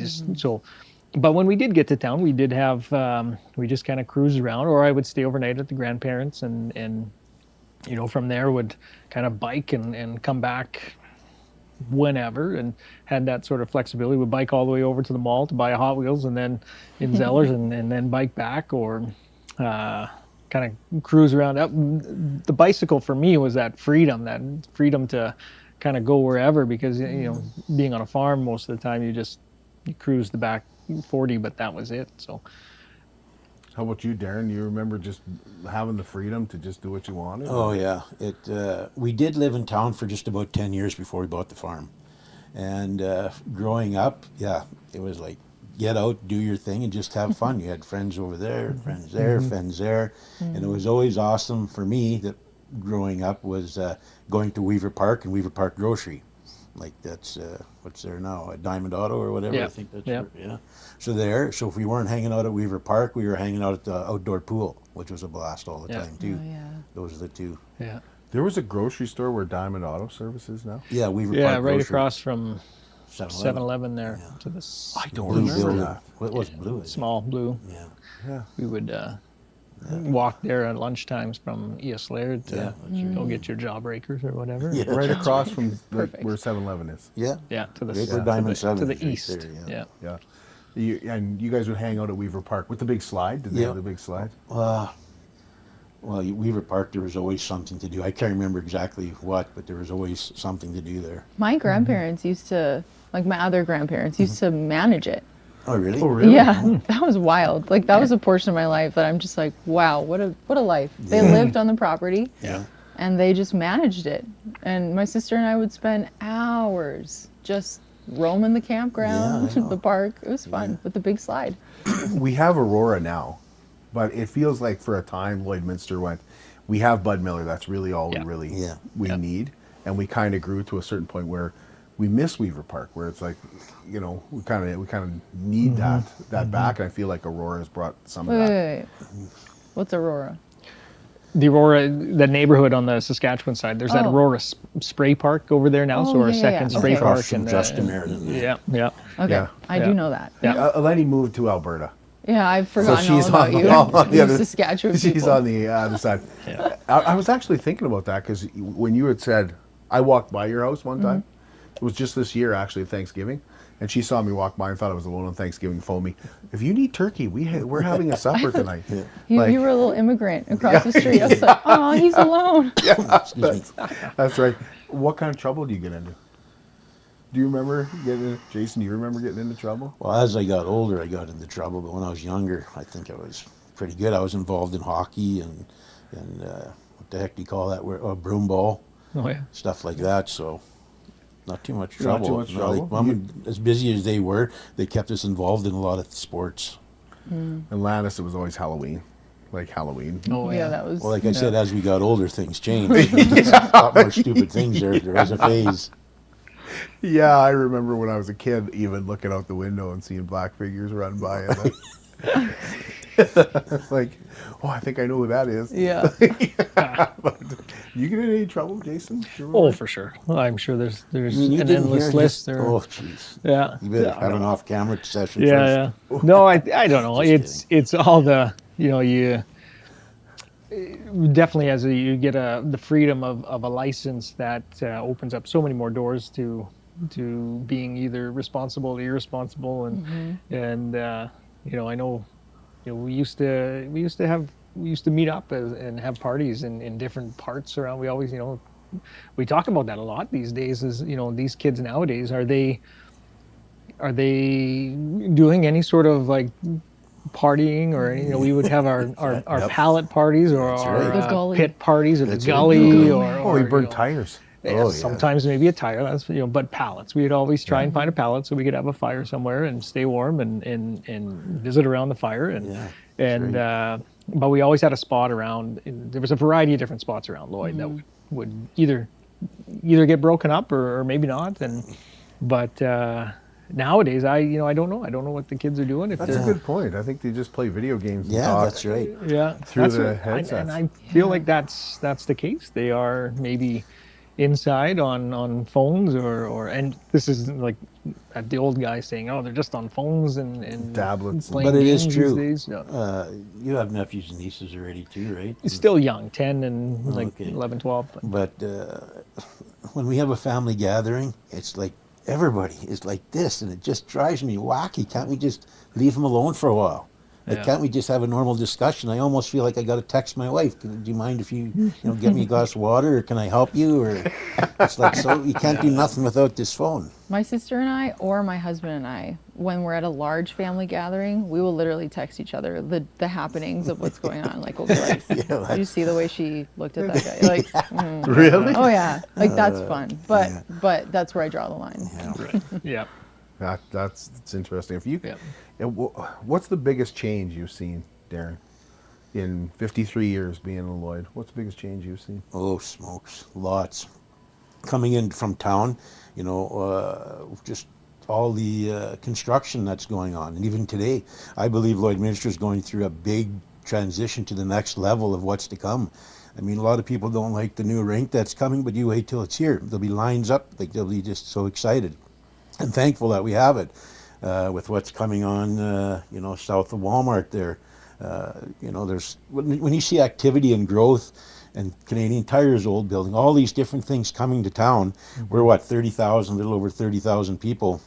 But when we did get to town, we did have, we just kind of cruised around, or I would stay overnight at the grandparents and from there would kind of bike and come back whenever, and had that sort of flexibility. Would bike all the way over to the mall to buy a Hot Wheels and then in Zellers and then bike back, or kind of cruise around. The bicycle for me was that freedom to kind of go wherever, because being on a farm most of the time you cruise the back 40, but that was it. So how about you, Darren? You remember just having the freedom to just do what you wanted? Oh yeah, we did live in town for just about 10 years before we bought the farm, and growing up, it was like get out, do your thing, and just have fun. You had friends over there, friends there, friends there, and it was always awesome for me that growing up was going to Weaver Park and Weaver Park Grocery. Like that's what's there now, a Diamond Auto or whatever. Yeah. I think that's where, So if we weren't hanging out at Weaver Park, we were hanging out at the outdoor pool, which was a blast all the time too. Oh, yeah. Those are the two. Yeah. There was a grocery store where Diamond Auto Service is now. Yeah, Weaver Yeah, Park right Grocery. across from 7-Eleven. 7-Eleven there Yeah. to the I don't Blue remember building. that. What was blue? small blue. Yeah. We would walk there at lunchtimes from E.S. Laird to go get your jawbreakers or whatever. Yeah. Right across from where Perfect. 7-Eleven is. Yeah. Yeah, to the Right where Diamond 7 to is, the right east. there, Yeah. Yeah. And you guys would hang out at Weaver Park with the big slide? Did they have the big slide? Well, Weaver Park, there was always something to do. I can't remember exactly what, but there was always something to do there. My grandparents used to, like my other grandparents, used to manage it. Oh, really? Oh, really? Yeah, that was wild. Like that was a portion of my life that I'm just like, wow, what a life. They lived on the property. Yeah. And they just managed it. And my sister and I would spend hours just roaming the campground, Yeah, I know. the park. It was fun with the big slide. We have Aurora now, but it feels like for a time Lloydminster went, we have Bud Miller, that's really all we need. And we kind of grew to a certain point where we miss Weaver Park, where it's like, we kind of need that back, and I feel like Aurora has brought some of that. Wait. What's Aurora? The Aurora, the neighborhood on the Saskatchewan side, there's that Aurora spray park over there now, Oh, so our yeah, second yeah. spray Okay. park. Across from Justin Meriden. Yeah. Okay, Yeah. I do know that. Yeah. Elenee moved to Alberta. Yeah, I've forgotten all about you. on the You other, Saskatchewan she's people. on the other side. Yeah. I was actually thinking about that because when you had said, I walked by your house one time. It was just this year, actually, Thanksgiving. And she saw me walk by and thought I was alone on Thanksgiving, phoned me, if you need turkey, we're having a supper tonight. You were a little immigrant across the street. I was like, oh, he's alone. That's right. What kind of trouble do you get into? Do you remember Jason, do you remember getting into trouble? Well, as I got older, I got into trouble, but when I was younger, I think I was pretty good. I was involved in hockey and what the heck do you call that? Broom ball, Oh yeah. stuff like that. So not too much Not trouble. too much trouble? Like, as busy as they were, they kept us involved in a lot of sports. In Landis, it was always Halloween. Like Halloween. Oh Yeah, that was. Well, like I said, as we got older, things changed. A lot more stupid things there. There was a phase. Yeah, I remember when I was a kid, even looking out the window and seeing black figures run by. And like, oh, I think I know who that is. Yeah. You get in any trouble, Jason? Oh, for sure. I'm sure there's I mean, you an didn't endless hear list. his, Or, oh, jeez. yeah. You better Yeah, have an no. off-camera session Yeah, first. yeah. No, I don't know. Just It's all the, you definitely as you get the freedom of a license that opens up so many more doors to being either responsible or irresponsible, and I know, we used to meet up and have parties in different parts around. We always, we talk about that a lot these days. Is these kids nowadays, are they doing any sort of like partying, or we would have our pallet parties or That's our right. The gully. pit parties at That's the right. gully, Oh, we burn tires. yeah, Oh, yeah. sometimes maybe a tire. That's but pallets. We'd always try and find a pallet so we could have a fire somewhere and stay warm and visit around the fire but we always had a spot around. There was a variety of different spots around Lloyd that would either get broken up or maybe not. But nowadays I don't know. I don't know what the kids are doing. That's a good point. I think they just play video games. And Yeah, talk that's right. Yeah, through that's the what- headsets. and I feel like that's the case. They are maybe inside on phones or and this is like at the old guy saying, oh, they're just on phones and Tablets. playing But it is games true. these days. Yeah. You have nephews and nieces already too, right? It's still young, 10 and like Okay. 11, 12. But But when we have a family gathering, it's like everybody is like this, and it just drives me wacky. Can't we just leave them alone for a while? Like, Yeah. can't we just have a normal discussion? I almost feel like I got to text my wife. Do you mind if you get me a glass of water, or can I help you? Or it's like, so you can't do nothing without this phone. My sister and I, or my husband and I, when we're at a large family gathering, we will literally text each other the happenings of what's going on. Like, we'll be like, "Did you see the way she looked at that guy?" Like, Really? oh yeah, like that's fun. But that's where I draw the line. yeah. That's interesting. If you, Yeah. what's the biggest change you've seen, Darren, in 53 years being in Lloyd? What's the biggest change you've seen? Oh, smokes, lots. Coming in from town, just all the construction that's going on. And even today, I believe Lloydminster is going through a big transition to the next level of what's to come. I mean, a lot of people don't like the new rink that's coming, but you wait till it's here. There'll be lines up, like they'll be just so excited and thankful that we have it with what's coming on, south of Walmart there. There's when you see activity and growth, and Canadian Tire's old building, all these different things coming to town. We're what, 30,000, a little over 30,000 people.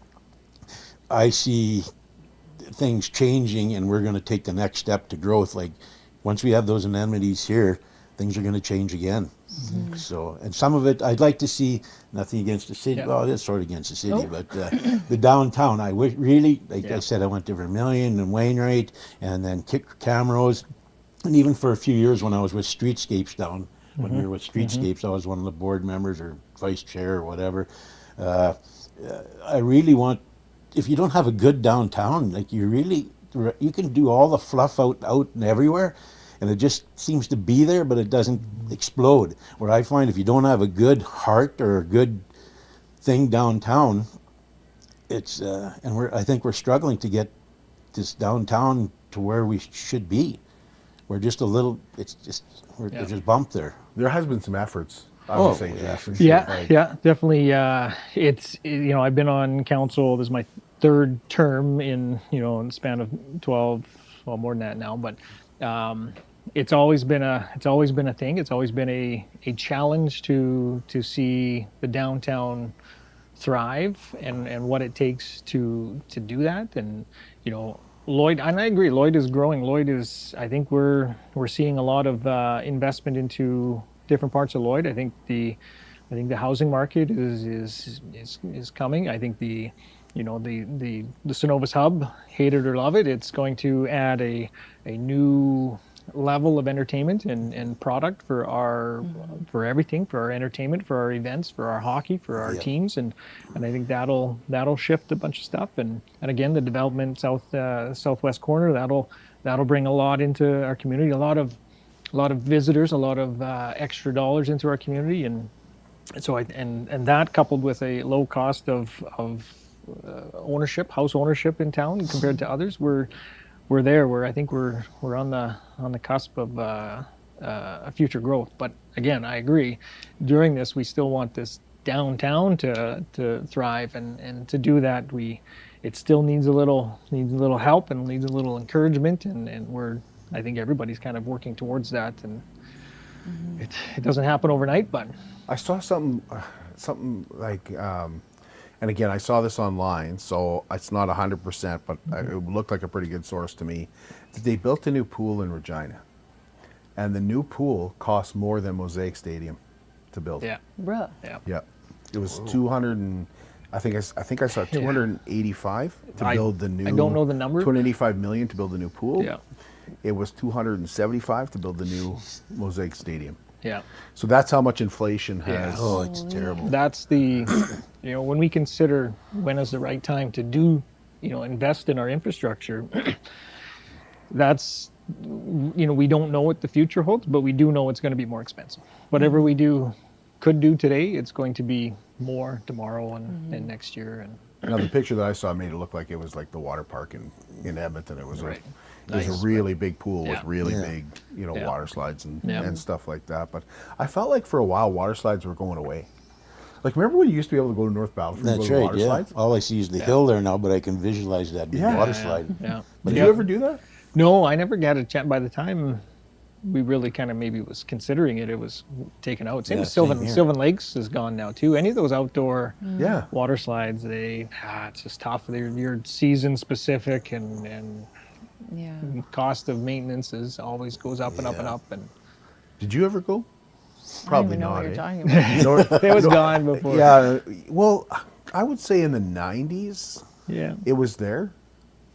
I see things changing, and we're going to take the next step to growth. Like, once we have those amenities here, things are going to change again. So, and some of it, I'd like to see, nothing against the city, well, it is sort of against the city, but the downtown, I wish, really, like I said, I went to Vermilion and Wainwright, and then Camrose, and even for a few years when I was with Streetscapes down, when we were with Streetscapes, I was one of the board members or vice chair or whatever. I really want, if you don't have a good downtown, like you can do all the fluff out and everywhere, and it just seems to be there, but it doesn't explode. Where I find if you don't have a good heart or a good thing downtown, it's I think we're struggling to get this downtown to where we should be. We're just a little. We're just bumped there. There has been some efforts, I would say, Jason. Yeah, definitely. I've been on council. This is my third term in the span of 12, well, more than that now. But it's always been a thing. It's always been a challenge to see the downtown thrive and what it takes to do that. And Lloyd, and I agree, Lloyd is growing. Lloyd is, I think we're seeing a lot of investment into different parts of Lloyd. I think the housing market is coming. I think the Synovus hub, hate it or love it, it's going to add a new level of entertainment and product for everything, for our entertainment, for our events, for our hockey, for our teams, and I think that'll shift a bunch of stuff. And again, the development southwest corner, that'll bring a lot into our community, a lot of visitors, a lot of extra dollars into our community, and so and that coupled with a low cost of house ownership in town compared to others, we're there. I think we're on the cusp of future growth. But again, I agree. During this, we still want this downtown to thrive, and to do that, it still needs a little help and needs a little encouragement, and I think everybody's kind of working towards that, and it doesn't happen overnight, but I saw something like, and again, I saw this online, so it's not 100%, but it looked like a pretty good source to me. They built a new pool in Regina, and the new pool cost more than Mosaic Stadium to build. Yeah. Bruh. Yeah. It was 200 and I think I saw 285 to build the new. I don't know the number. 285 million to build the new pool. Yeah. It was 275 to build the new Mosaic Stadium. Yeah. So that's how much inflation has. Oh, it's terrible. That's the, when we consider when is the right time to do, invest in our infrastructure, that's, we don't know what the future holds, but we do know it's going to be more expensive. Whatever we could do today, it's going to be more tomorrow and next year. And now the picture that I saw made it look like it was like the water park in Edmonton. It was it was a really big pool with really big, water slides and stuff like that. But I felt like for a while water slides were going away. Like, remember when you used to be able to go to North Battleford and go to water slides? All I see is the hill there now, but I can visualize that big water slide. Yeah. Did you ever do that? No, I never got a chance. By the time we really kind of maybe was considering it, it was taken out. Same with Sylvan Lakes is gone now too. Any of those outdoor water slides, it's just tough. You're season specific, and cost of maintenance always goes up and up and up. And did you ever go? Probably not. I don't even know what you're talking about. It was gone before. Yeah. Well, I would say in the 90s, it was there.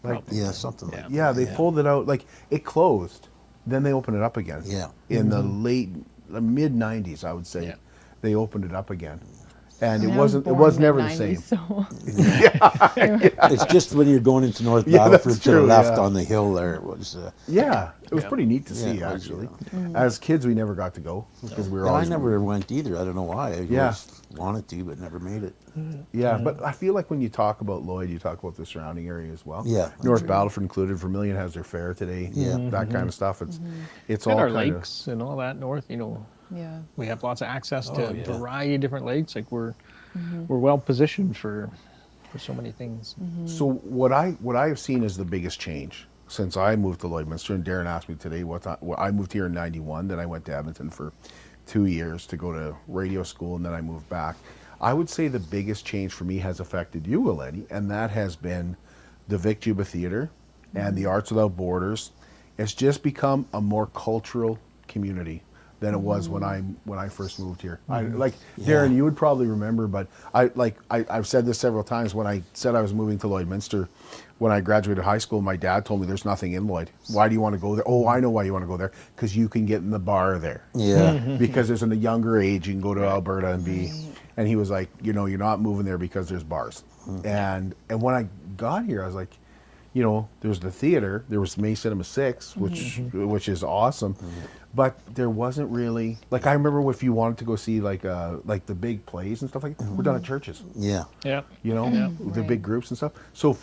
Like, something like that. Yeah, they pulled it out. Like, it closed. Then they opened it up again. Yeah. In the mid 90s, I would say, they opened it up again. And it was never the same. So. It's just when you're going into North Battleford to the left on the hill there, it was. It was pretty neat to see, actually. As kids, we never got to go because we were always. I never went either. I don't know why. I always wanted to, but never made it. Yeah, but I feel like when you talk about Lloyd, you talk about the surrounding area as well. Yeah. North Battleford included. Vermilion has their fair today. Yeah. That kind of stuff. It's and all our kind lakes and all that north. Yeah. We have lots of access to a variety of different lakes. Like we're well positioned for so many things. So what I have seen is the biggest change since I moved to Lloydminster, and Darren asked me today I moved here in 91, then I went to Edmonton for 2 years to go to radio school, and then I moved back. I would say the biggest change for me has affected you, Elenee, and that has been the Vic Juba Theatre and the Arts Without Borders. It's just become a more cultural community than it was when I first moved here. Darren, you would probably remember, but I've said this several times. When I said I was moving to Lloydminster, when I graduated high school, my dad told me there's nothing in Lloyd. Why do you want to go there? Oh, I know why you want to go there. Because you can get in the bar there. Yeah. Because there's a younger age, you can go to Alberta and be. And he was like, you're not moving there because there's bars. And when I got here, I was like, there's the theater. There was May Cinema 6, which is awesome. But there wasn't really, like, I remember if you wanted to go see like the big plays and stuff like that, we're done at churches. Yeah. Yeah. The big groups and stuff. So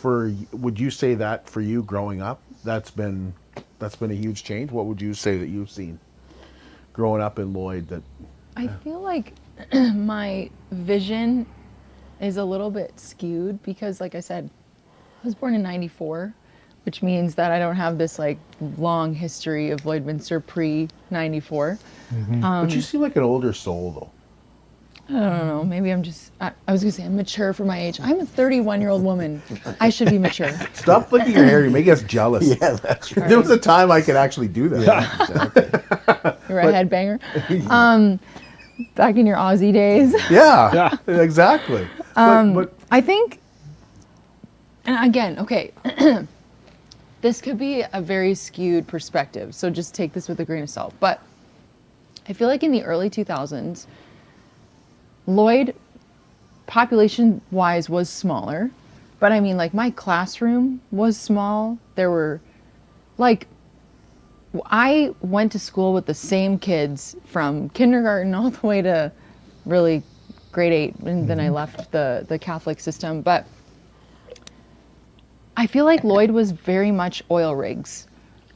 would you say that for you growing up, that's been a huge change? What would you say that you've seen growing up in Lloyd that? I feel like my vision is a little bit skewed because, like I said, I was born in 94, which means that I don't have this like long history of Lloydminster pre-94. But you seem like an older soul, though. I don't know. Maybe I'm just, I was going to say I'm mature for my age. I'm a 31-year-old woman. I should be mature. Stop flicking your hair. You make us jealous. Yeah, that's right. There was a time I could actually do that. Yeah, exactly. You're a headbanger. Back in your Aussie days. Yeah, exactly. But I think, and again, okay, this could be a very skewed perspective, so just take this with a grain of salt. But I feel like in the early 2000s, Lloyd, population-wise, was smaller. But I mean, like, my classroom was small. There were, like, I went to school with the same kids from kindergarten all the way to really grade 8, and then I left the Catholic system. But I feel like Lloyd was very much oil rigs,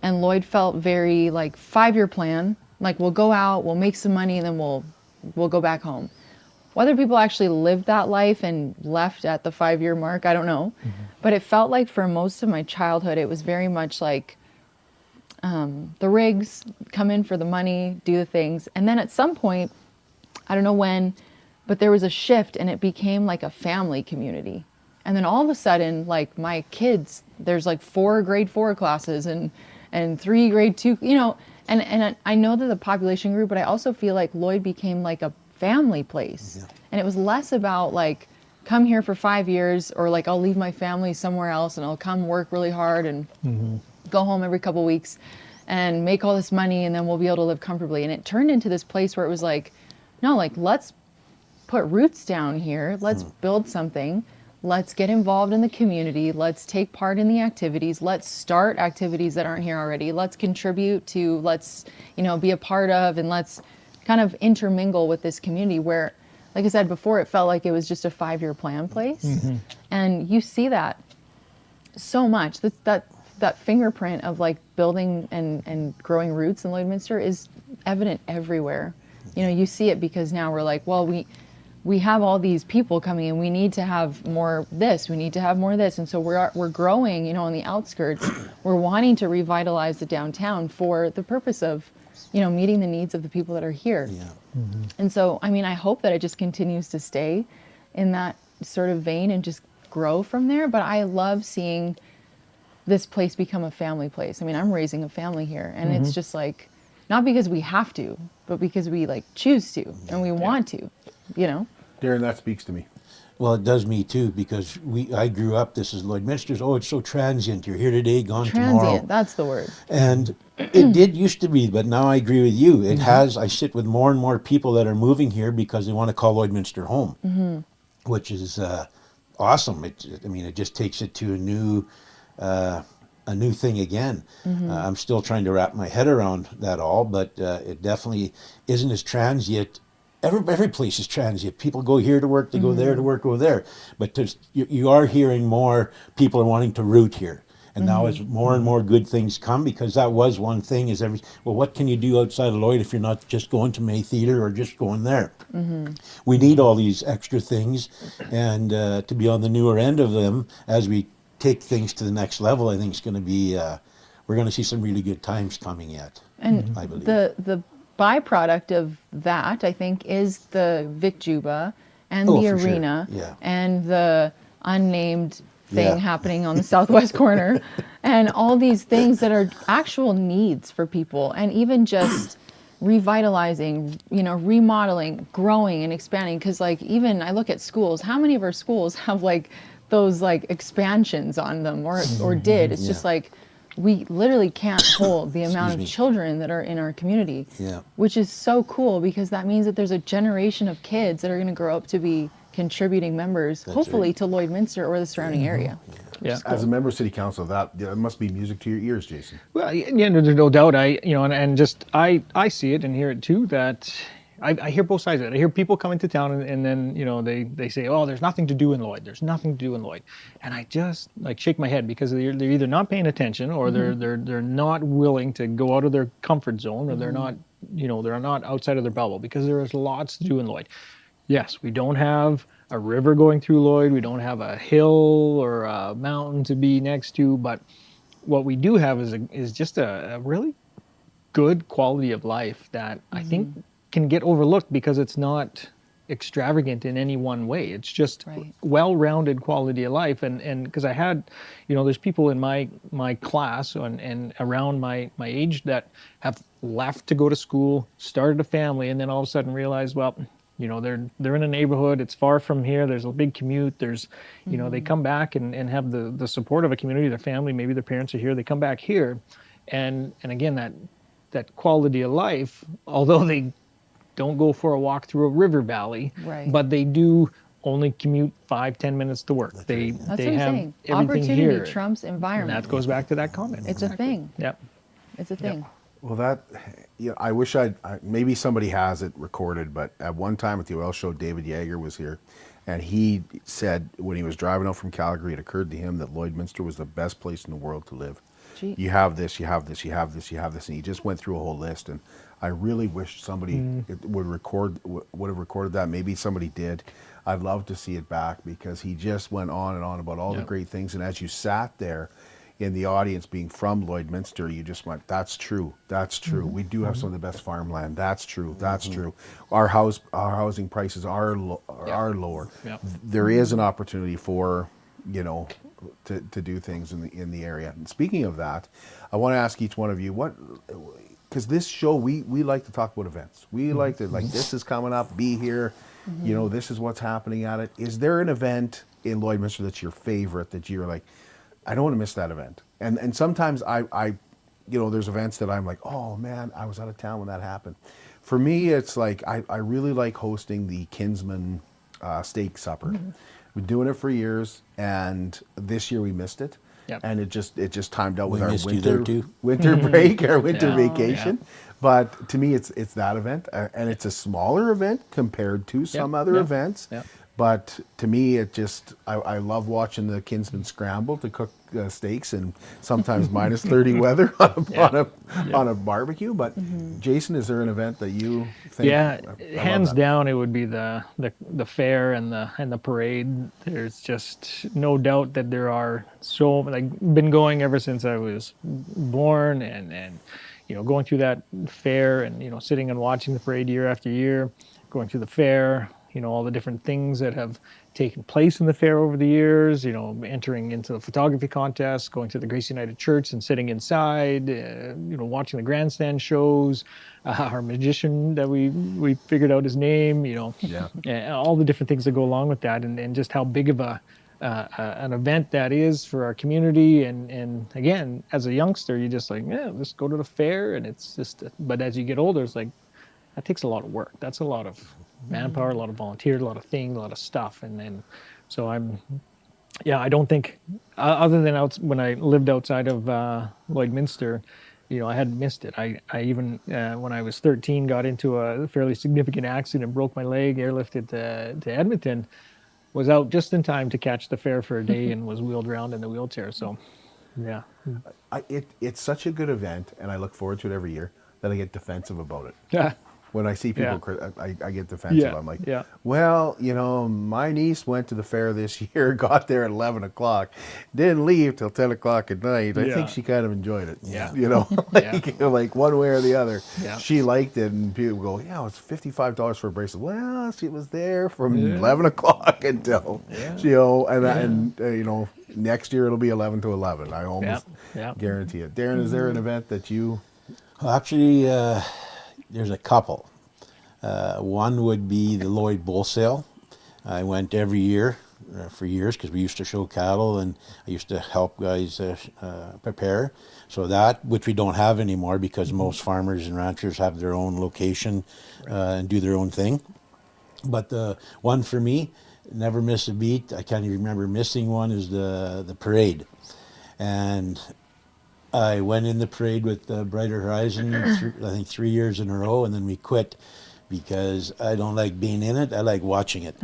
and Lloyd felt very like 5-year plan, Like we'll go out, we'll make some money, and then we'll go back home. Whether people actually lived that life and left at the 5-year mark, I don't know. But it felt like for most of my childhood, it was very much like the rigs come in for the money, do the things. And then at some point, I don't know when, but there was a shift and it became like a family community. And then all of a sudden, like my kids, there's like 4 grade 4 classes and 3 grade 2, you know, and I know that the population grew, but I also feel like Lloyd became like a family place. Yeah. And it was less about like, come here for 5 years, or like I'll leave my family somewhere else and I'll come work really hard and go home every couple weeks and make all this money and then we'll be able to live comfortably. And it turned into this place where it was like, no, like let's put roots down here. Let's build something. Let's get involved in the community. Let's take part in the activities. Let's start activities that aren't here already. Let's contribute to, let's, you know, be a part of, and let's kind of intermingle with this community where, like I said before, it felt like it was just a 5-year plan place. And you see that so much. That fingerprint of like building and growing roots in Lloydminster is evident everywhere. You know, you see it because now we're like, well, we have all these people coming in. We need to have more this. We need to have more this. And so we're growing, you know, on the outskirts. We're wanting to revitalize the downtown for the purpose of, you know, meeting the needs of the people that are here. Yeah. And so, I mean, I hope that it just continues to stay in that sort of vein and just grow from there. But I love seeing this place become a family place. I mean, I'm raising a family here, and it's just like, not because we have to, but because we like choose to and we want to, you know? Darren, that speaks to me. Well, it does me too, because I grew up, this is Lloydminster's, oh, it's so transient. You're here today, gone tomorrow. Transient, that's the word. And it did used to be, but now I agree with you. It has, I sit with more and more people that are moving here because they want to call Lloydminster home, which is awesome. I mean, it just takes it to a new thing again. I'm still trying to wrap my head around that all, but it definitely isn't as transient. Every place is transient. People go here to work, they go there to work, go there. But you are hearing more people are wanting to root here. And now as more and more good things come, because that was one thing, is well, what can you do outside of Lloyd if you're not just going to May Theatre or just going there? We need all these extra things, and to be on the newer end of them as we take things to the next level, I think it's going to be, we're going to see some really good times coming yet, and I believe. The byproduct of that, I think, is the Vic Juba and the arena and the unnamed thing happening on the southwest corner and all these things that are actual needs for people, and even just revitalizing, you know, remodeling, growing and expanding. Because like, even I look at schools, how many of our schools have like those like expansions on them or did? It's just like, we literally can't hold the amount of children that are in our community, which is so cool, because that means that there's a generation of kids that are going to grow up to be contributing members, hopefully to Lloydminster or the surrounding area. Yeah. As a member of City Council, that must be music to your ears, Jason. Well, yeah, there's no doubt. I see it and hear it too, that I hear both sides of it. I hear people come into town and then, you know, they say, oh, there's nothing to do in Lloyd. There's nothing to do in Lloyd. And I just like shake my head, because they're either not paying attention, or they're not willing to go out of their comfort zone, or they're not, you know, they're not outside of their bubble, because there is lots to do in Lloyd. Yes, we don't have a river going through Lloyd. We don't have a hill or a mountain to be next to, but what we do have is just a really good quality of life that I think can get overlooked, because it's not extravagant in any one way. It's just well-rounded quality of life. And because I had, you know, there's people in my class and around my age that have left to go to school, started a family, and then all of a sudden realized, well, you know, they're in a neighborhood, it's far from here, there's a big commute, there's, you know, they come back and have the support of a community, their family, maybe their parents are here, they come back here. And again, that quality of life, although they don't go for a walk through a river valley, but they do only commute 5-10 minutes to work. They That's what have I'm saying. everything Opportunity here. trumps environment. And that goes back to that comment. It's a thing. Yep. It's a thing. Well, that, you know, I wish maybe somebody has it recorded, but at one time at the Oil Show, David Yeager was here, and he said when he was driving out from Calgary, it occurred to him that Lloydminster was the best place in the world to live. Gee. you have this, you have this, you have this, you have this, and he just went through a whole list. And I really wish somebody would have recorded that. Maybe somebody did. I'd love to see it back, because he just went on and on about all the great things. And as you sat there in the audience, being from Lloydminster, you just went, that's true, that's true. We do have some of the best farmland. That's true, that's true. Our housing prices are lower. Yeah. There is an opportunity for, you know, to do things in the area. And speaking of that, I want to ask each one of you, what, because this show, we like to talk about events. We like to, like, this is coming up, be here, you know, this is what's happening at it. Is there an event in Lloydminster that's your favorite, that you're like, I don't want to miss that event? And sometimes I you know, there's events that I'm like, oh man, I was out of town when that happened. For me, it's like, I really like hosting the Kinsman steak supper. We've been doing it for years, and this year we missed it. Yep. And it just timed out with We our missed you there too. winter break, our winter Yeah. vacation. But to me, it's that event, and it's a smaller event compared to some other events. Yep. But to me, it just, I love watching the Kinsman scramble to cook steaks, and sometimes minus 30 weather on a barbecue. But Jason, is there an event that you think? Yeah, I love hands that. down, it would be the fair and the parade. There's just no doubt that there are so, like, been going ever since I was born, and you know, going through that fair, and you know, sitting and watching the parade year after year, going through the fair, you know, all the different things that have taken place in the fair over the years, you know, entering into the photography contest, going to the Grace United Church and sitting inside, you know, watching the grandstand shows, our magician that we figured out his name, you know, all the different things that go along with that, and just how big of an event that is for our community. And again, as a youngster, you just like, yeah, just go to the fair, and it's just, but as you get older, it's like, that takes a lot of work. That's a lot of manpower, a lot of volunteers, a lot of things, a lot of stuff. And then, so I don't think, other than when I lived outside of Lloydminster, you know, I hadn't missed it. I even, when I was 13, got into a fairly significant accident, broke my leg, airlifted to Edmonton, was out just in time to catch the fair for a day, and was wheeled around in a wheelchair. So, yeah. It's such a good event, and I look forward to it every year, that I get defensive about it. Yeah. When I see people, I get defensive. Yeah, I'm like, yeah. well, you know, my niece went to the fair this year, got there at 11 o'clock, didn't leave till 10 o'clock at night. I think she kind of enjoyed it. Yeah. You know, like one way or the other. Yeah. She liked it, and people go, yeah, it's $55 for a bracelet. Well, she was there from 11 o'clock until, you know, and you know, next year it'll be 11 to 11. I almost guarantee it. Darren, is there an event that you... Well, actually, there's a couple. One would be the Lloyd Bull Sale. I went every year for years, because we used to show cattle, and I used to help guys prepare. So that, which we don't have anymore, because most farmers and ranchers have their own location and do their own thing. But the one for me, never miss a beat, I can't even remember missing one, is the parade. And I went in the parade with Brighter Horizon, I think 3 years in a row, and then we quit, because I don't like being in it, I like watching it.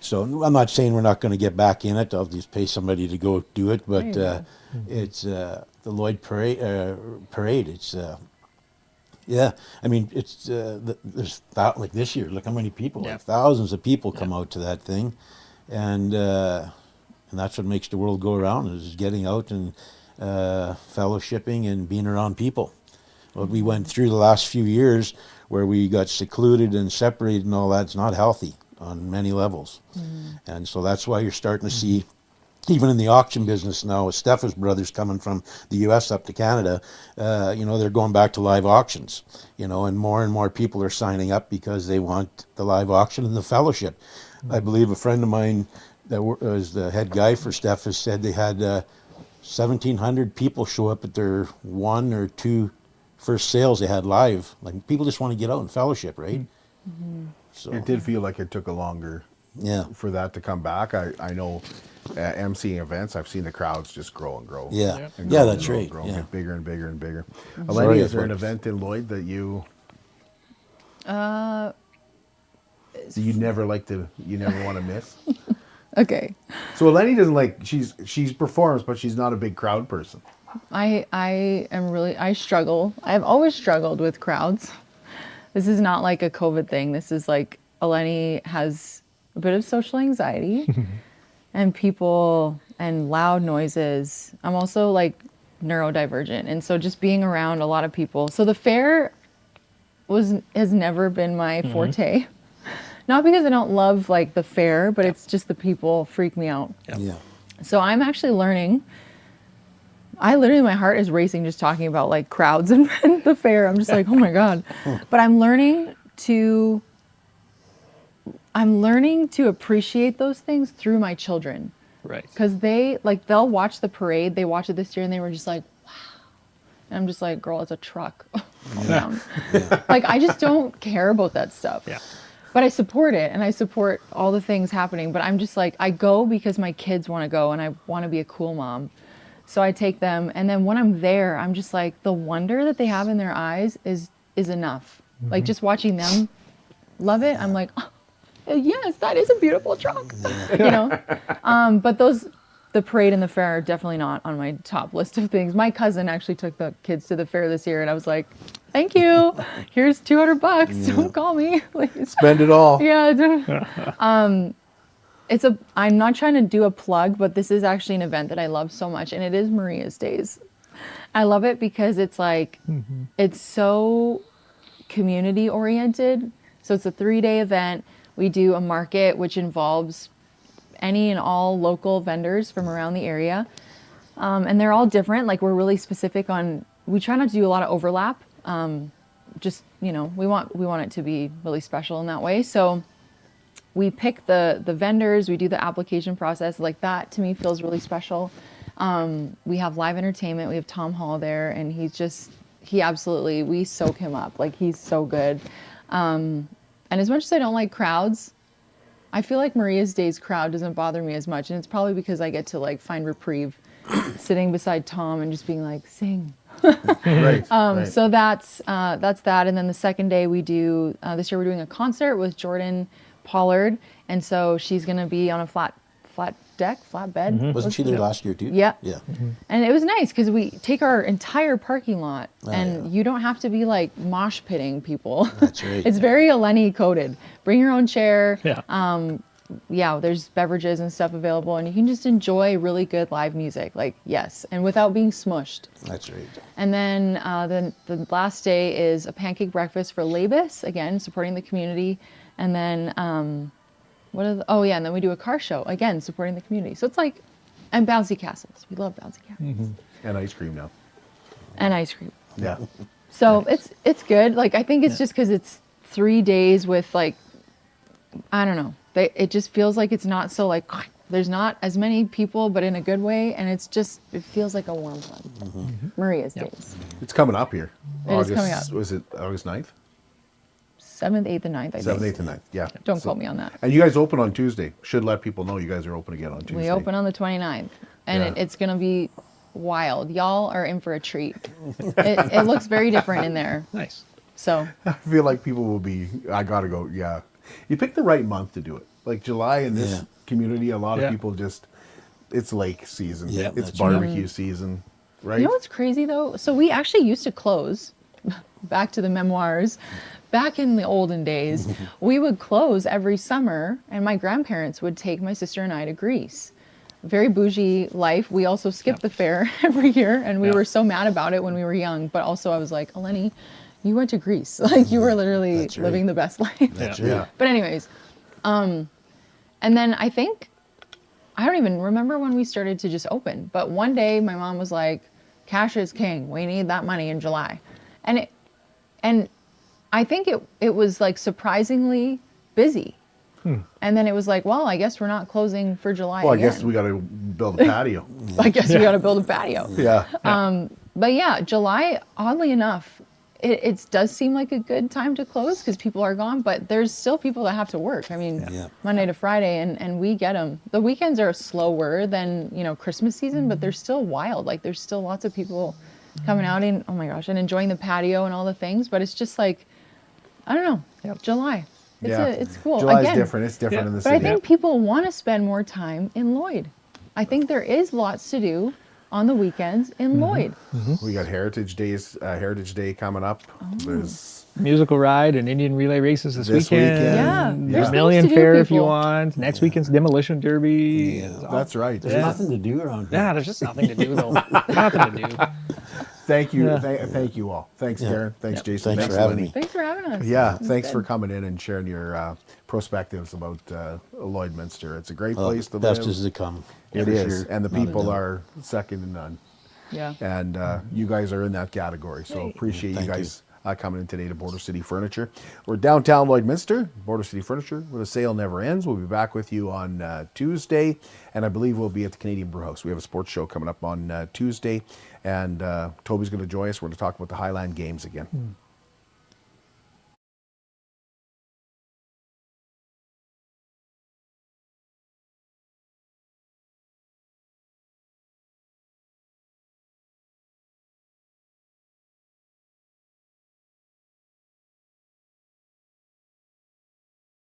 So I'm not saying we're not going to get back in it, I'll just pay somebody to go do it, but it's the Lloyd parade, it's, yeah, I mean, it's, there's like this year, look how many people, like thousands of people come out to that thing, and that's what makes the world go around, is getting out and fellowshipping and being around people. What we went through the last few years, where we got secluded and separated and all that, it's not healthy on many levels. And so that's why you're starting to see, even in the auction business now, with Steffes Brothers coming from the US up to Canada, you know, they're going back to live auctions, you know, and more people are signing up because they want the live auction and the fellowship. I believe a friend of mine that was the head guy for Steffes said they had 1,700 people show up at their 1 or 2 first sales they had live. Like, people just want to get out and fellowship, right? So it did feel like it took a longer for that to come back. I know emceeing events, I've seen the crowds just grow and grow. Yeah, and grow that's right. and get bigger and bigger and bigger. Sorry, Elenee, is there an event in Lloyd that you never want to miss? Okay. So Elenee doesn't like, she's performs, but she's not a big crowd person. I struggle. I've always struggled with crowds. This is not like a COVID thing. This is like Elenee has a bit of social anxiety and people and loud noises. I'm also like neurodivergent. And so just being around a lot of people. So the fair has never been my forte. Not because I don't love like the fair, but it's just the people freak me out. Yeah. So I'm actually learning. My heart is racing just talking about like crowds and the fair. I'm just like, oh my God. But I'm learning to appreciate those things through my children. Right. Because they'll watch the parade. They watched it this year and they were just like, wow. And I'm just like, girl, it's a truck. Around. Like, I just don't care about that stuff. Yeah. But I support it and I support all the things happening. But I'm just like, I go because my kids want to go and I want to be a cool mom. So I take them. And then when I'm there, I'm just like, the wonder that they have in their eyes is enough. Like just watching them love it. I'm like, oh, yes, that is a beautiful truck. You know? But the parade and the fair are definitely not on my top list of things. My cousin actually took the kids to the fair this year and I was like, thank you. Here's $200. Don't call me. Like, Spend it all. Yeah. I'm not trying to do a plug, but this is actually an event that I love so much, and it is Maria's Days. I love it because it's like, it's so community oriented. So it's a 3-day event. We do a market, which involves any and all local vendors from around the area. And they're all different. Like, we're really specific on, we try not to do a lot of overlap. Just, you know, we want it to be really special in that way. So we pick the vendors, we do the application process. Like, that to me feels really special. We have live entertainment. We have Tom Hall there, and we soak him up. Like, he's so good. And as much as I don't like crowds, I feel like Maria's Days crowd doesn't bother me as much. And it's probably because I get to like find reprieve sitting beside Tom and just being like, sing. Right. So that's that. And then the second day we do, this year we're doing a concert with Jordan Pollard. And so she's going to be on a flat bed. Wasn't she there last year too? Yeah. Yeah. And it was nice because we take our entire parking lot and you don't have to be like mosh pitting people. That's right. It's very Elenee coded. Bring your own chair. Yeah. There's beverages and stuff available and you can just enjoy really good live music. Like, yes. And without being smushed. That's right. And then the last day is a pancake breakfast for Labus, again, supporting the community. And then, and then we do a car show, again, supporting the community. So it's like, and bouncy castles. We love bouncy castles. And ice cream now. And ice cream. Yeah. So it's good. Like, I think it's just because it's 3 days with like, I don't know. It just feels like it's not so like, there's not as many people, but in a good way. And it feels like a warm hug. Maria's Days. It's coming up here. It is coming up. Was it August 9th? 7th, 8th, and 9th, I think. 7th, 8th, and 9th, yeah. Don't quote me on that. And you guys open on Tuesday. Should let people know you guys are open again on Tuesday. We open on the 29th. And it's going to be wild. Y'all are in for a treat. It looks very different in there. Nice. So I feel like people will be, I got to go, yeah. You picked the right month to do it. Like July in this community, a lot of people it's lake season. Yeah, it's that's barbecue season, right? You know what's crazy though? So we actually used to close, back to the memoirs, back in the olden days, we would close every summer and my grandparents would take my sister and I to Greece. Very bougie life. We also skipped the fair every year and we were so mad about it when we were young. But also I was like, Elenee, you went to Greece. Like you were literally living the best life. That's right. But anyways, and then I don't even remember when we started to just open. But one day my mom was like, cash is king. We need that money in July. And I think it was like surprisingly busy. And then it was like, well, I guess we're not closing for July Well, again. I guess we got to build a patio. I guess we got to build a patio. Yeah. But yeah, July, oddly enough, it does seem like a good time to close because people are gone, but there's still people that have to work. I mean, Monday to Friday, and we get them. The weekends are slower than, Christmas season, but they're still wild. Like there's still lots of people coming out and, oh my gosh, and enjoying the patio and all the things. But it's just like, I don't know, July. It's cool. July's Again, different. It's different in the but city. I think people want to spend more time in Lloyd. I think there is lots to do. on the weekends in Lloyd. We got Heritage Day coming up. There's Musical ride and Indian relay races this weekend. Yeah, there's Million things to do, Fair if you people. want. Next weekend's Demolition Derby. That's right. There's nothing to do around here. Yeah, there's just nothing to do though. Nothing to do. Thank you. Yeah. Thank you all. Thanks, Darren. Thanks, Jason. Thanks for having Elenee. me. Thanks for having us. Yeah, It's thanks for good. coming in and sharing your perspectives about Lloydminster. It's a great place to Best live. is to come. It for is, sure. and the Not a people doubt. are second to none. Yeah. And you guys are in that category, so Hey. appreciate Thank you guys coming in today to Border City Furniture. We're downtown Lloydminster, Border City Furniture, where the sale never ends. We'll be back with you on Tuesday, and I believe we'll be at the Canadian Brew House. We have a sports show coming up on Tuesday, and Toby's going to join us. We're going to talk about the Highland Games again.